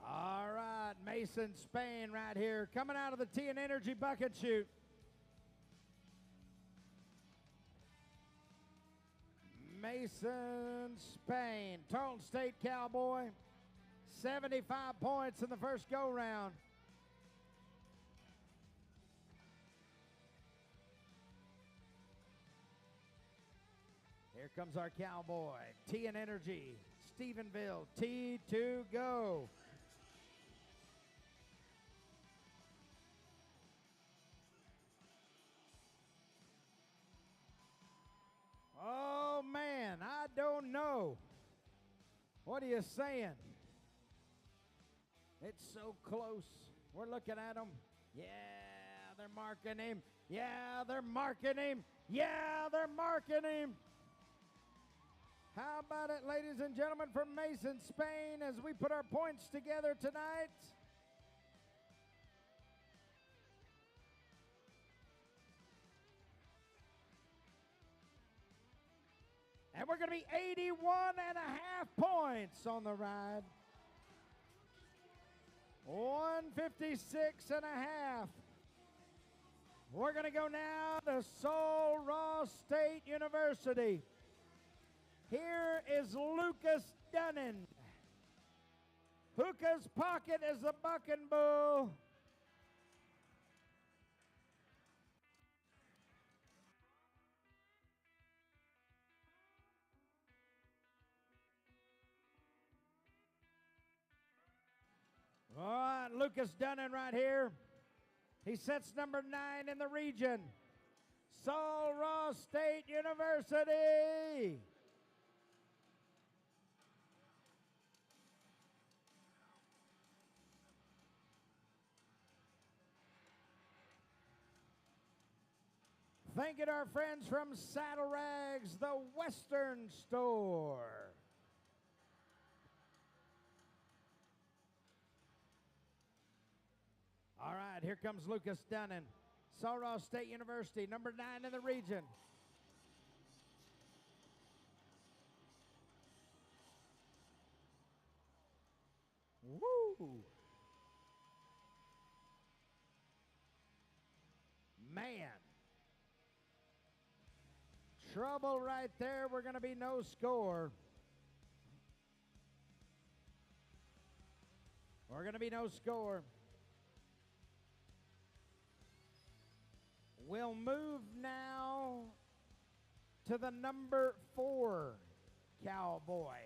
All right, Mason Spain right here, coming out of the T and Energy bucket chute. Mason Spain, Tarleton State Cowboy, 75 points in the first go-round. Here comes our cowboy, T and Energy, Stephenville, T2 go. Oh man, I don't know. What are you saying? It's so close. We're looking at him. Yeah, they're marking him. Yeah, they're marking him. Yeah, they're marking him. How about it, ladies and gentlemen, from Mason Spain, as we put our points together tonight? And we're going to be 81 and a half points on the ride. 156 and a half. We're going to go now to Sul Ross State University. Here is Lucas Dunnan. Hookah's pocket is the bucking bull. All right, Lucas Dunnan right here. He sets number 9 in the region. Sul Ross State University. Thanking our friends from Saddle Rags, the Western Store. All right, here comes Lucas Dunnan. Sul Ross State University, number 9 in the region. Woo! Man. Trouble right there. We're going to be no score. We're going to be no score. We'll move now to the number 4 cowboy.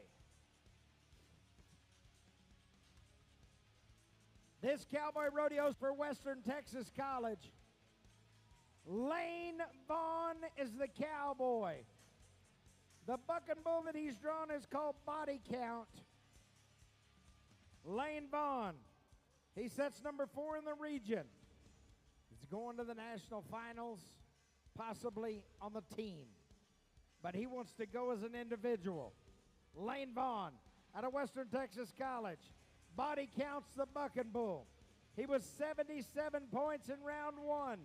This cowboy rodeo's for Western Texas College. Lane Vaughn is the cowboy. The bucking bull that he's drawn is called Body Count. Lane Vaughn. He sets number 4 in the region. He's going to the national finals, possibly on the team. But he wants to go as an individual. Lane Vaughn out of Western Texas College. Body Counts the bucking bull. He was 77 points in round 1.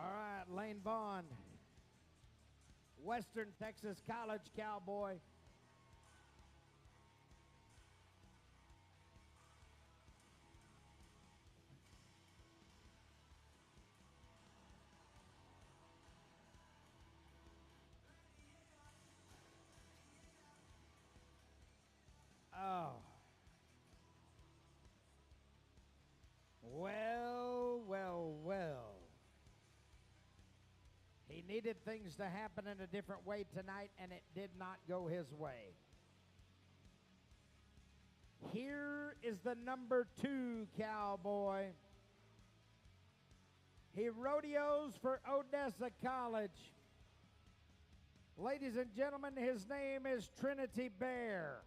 All right, Lane Vaughn, Western Texas College cowboy. Oh. Well, well, well. He needed things to happen in a different way tonight, and it did not go his way. Here is the number 2 cowboy. He rodeos for Odessa College. Ladies and gentlemen, his name is Trinity Bear.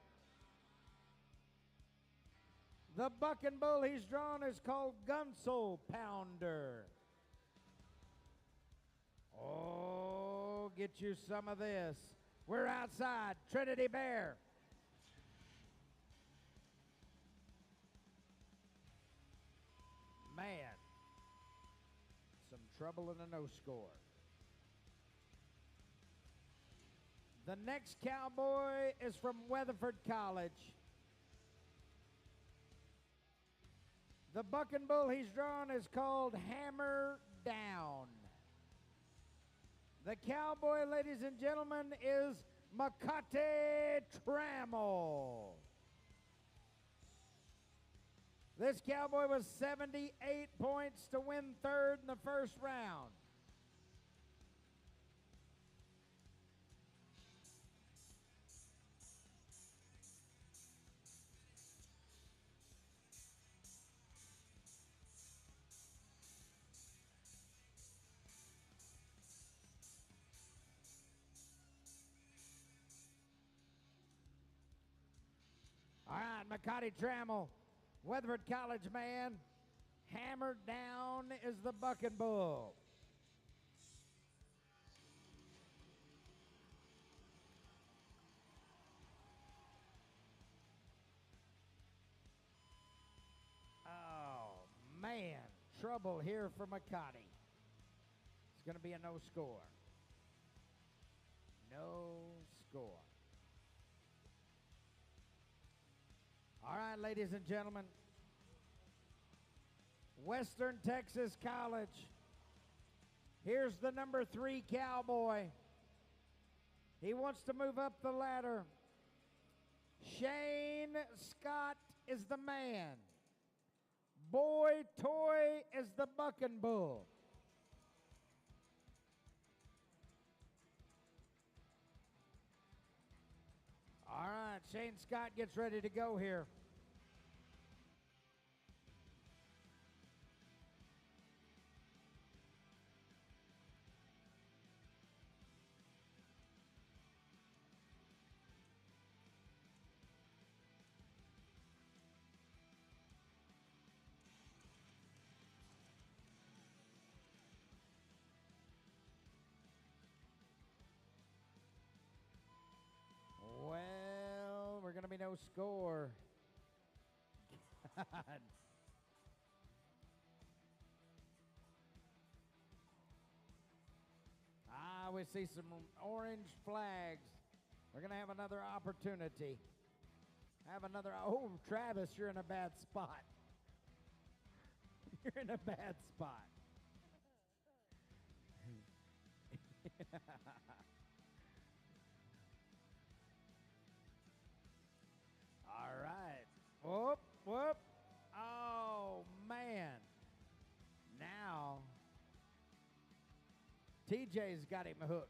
The buck and bull he's drawn is called Gunsel Pounder. Oh, get you some of this. We're outside. Trinity Bear. Man, some trouble and a no score. The next cowboy is from Weatherford College. The buck and bull he's drawn is called Hammer Down. The cowboy, ladies and gentlemen, is Makate Trammell. This cowboy was 78 points to win third in the first round. All right, Makati Trammell, Weatherford College man. Hammered Down is the buck and bull. Oh, man. Trouble here for Makati. It's going to be a no score. No score. All right, ladies and gentlemen. Western Texas College. Here's the number 3 cowboy. He wants to move up the ladder. Shane Scott is the man. Boy Toy is the buck and bull. All right, Shane Scott gets ready to go here. Well, we're going to be no score. God. We see some orange flags. We're going to have another opportunity. Oh, Travis, you're in a bad spot. You're in a bad spot. All right. Whoop, whoop. Oh, man. Now, TJ's got him hooked.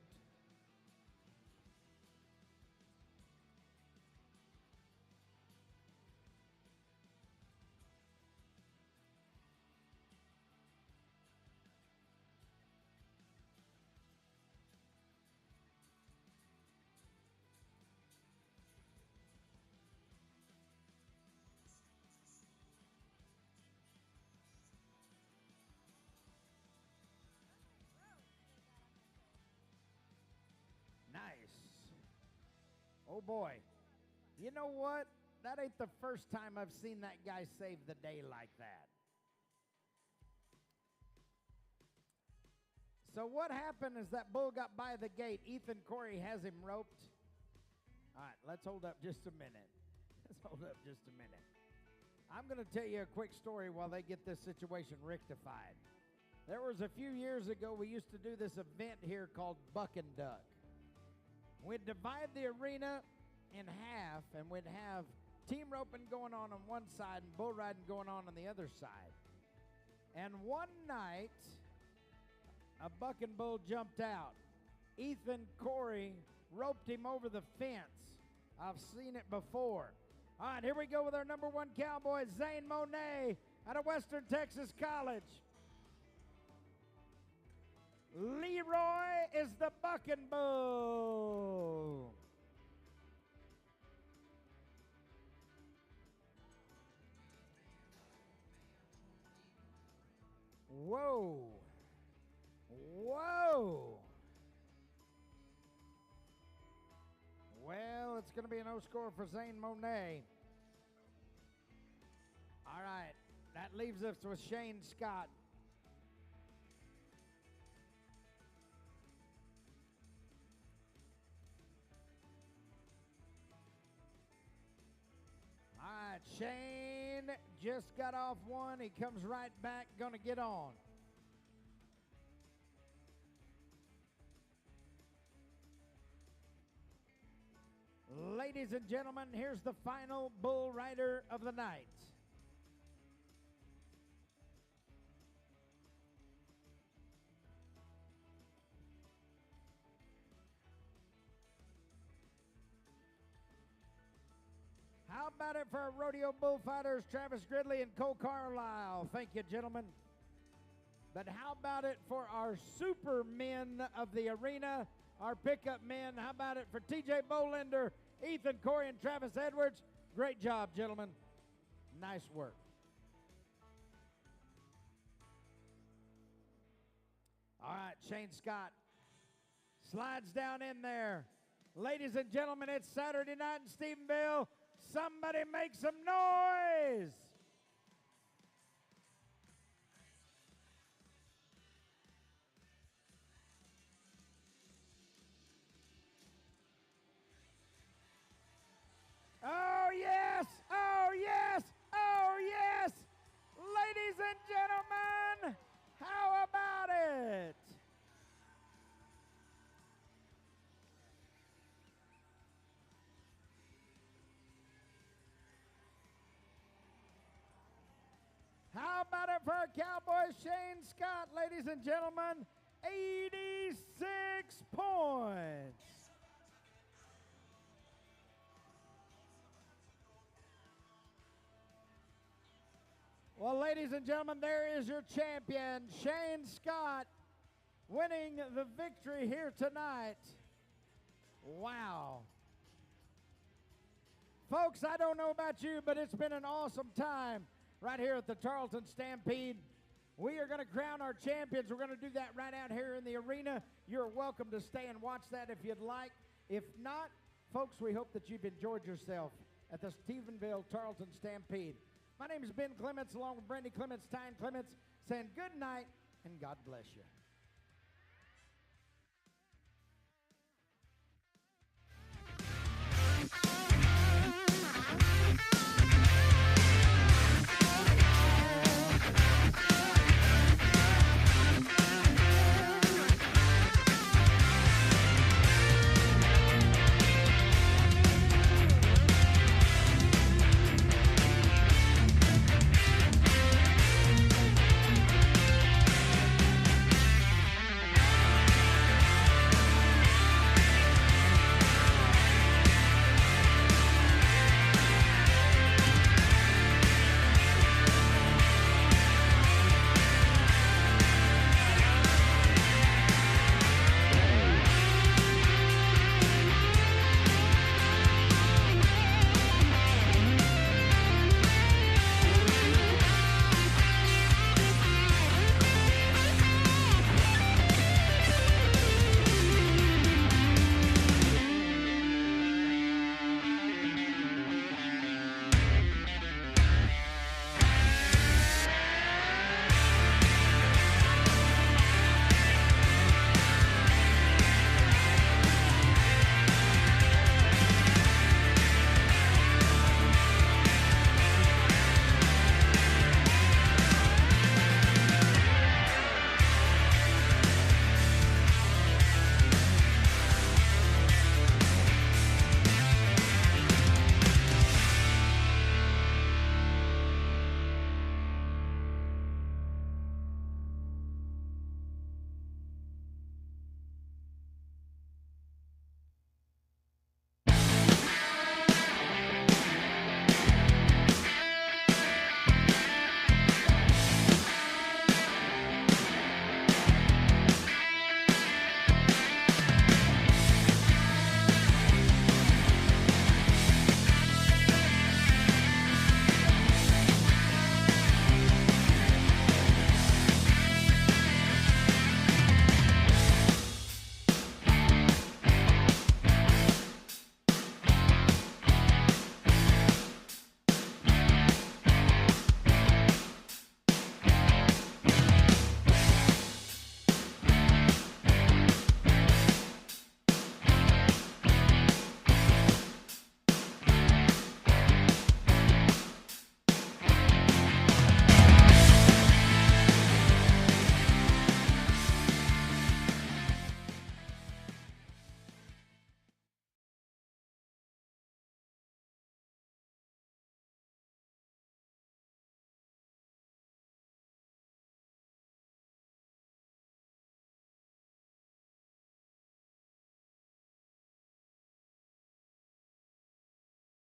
Nice. Oh, boy. You know what? That ain't the first time I've seen that guy save the day like that. So what happened is that bull got by the gate. Ethan Corey has him roped. All right, let's hold up just a minute. I'm going to tell you a quick story while they get this situation rectified. There was a few years ago, we used to do this event here called Buck and Duck. We'd divide the arena in half, and we'd have team roping going on one side and bull riding going on the other side. And one night, a bucking bull jumped out. Ethan Corey roped him over the fence. I've seen it before. All right, here we go with our number one cowboy, Zane Monet, out of Western Texas College. Leroy is the bucking bull. Whoa. Whoa. Well, it's going to be a no score for Zane Monet. All right, that leaves us with Shane Scott. All right, Shane just got off one. He comes right back, going to get on. Ladies and gentlemen, here's the final bull rider of the night. How about it for our rodeo bullfighters, Travis Gridley and Cole Carlisle? Thank you, gentlemen. But how about it for our super men of the arena, our pickup men? How about it for TJ Bolender, Ethan Corey, and Travis Edwards? Great job, gentlemen. Nice work. All right, Shane Scott slides down in there. Ladies and gentlemen, it's Saturday night in Stephenville. Somebody make some noise. Oh, yes! Oh, yes! Oh, yes! Ladies and gentlemen, how about it? How about it for our cowboy Shane Scott, ladies and gentlemen? 86 points. Well, ladies and gentlemen, there is your champion, Shane Scott, winning the victory here tonight. Wow. Folks, I don't know about you, but it's been an awesome time right here at the Tarleton Stampede. We are going to crown our champions. We're going to do that right out here in the arena. You're welcome to stay and watch that if you'd like. If not, folks, we hope that you've enjoyed yourself at the Stephenville Tarleton Stampede. My name is Ben Clements, along with Brandy Clements, Tyne Clements, saying good night and God bless you.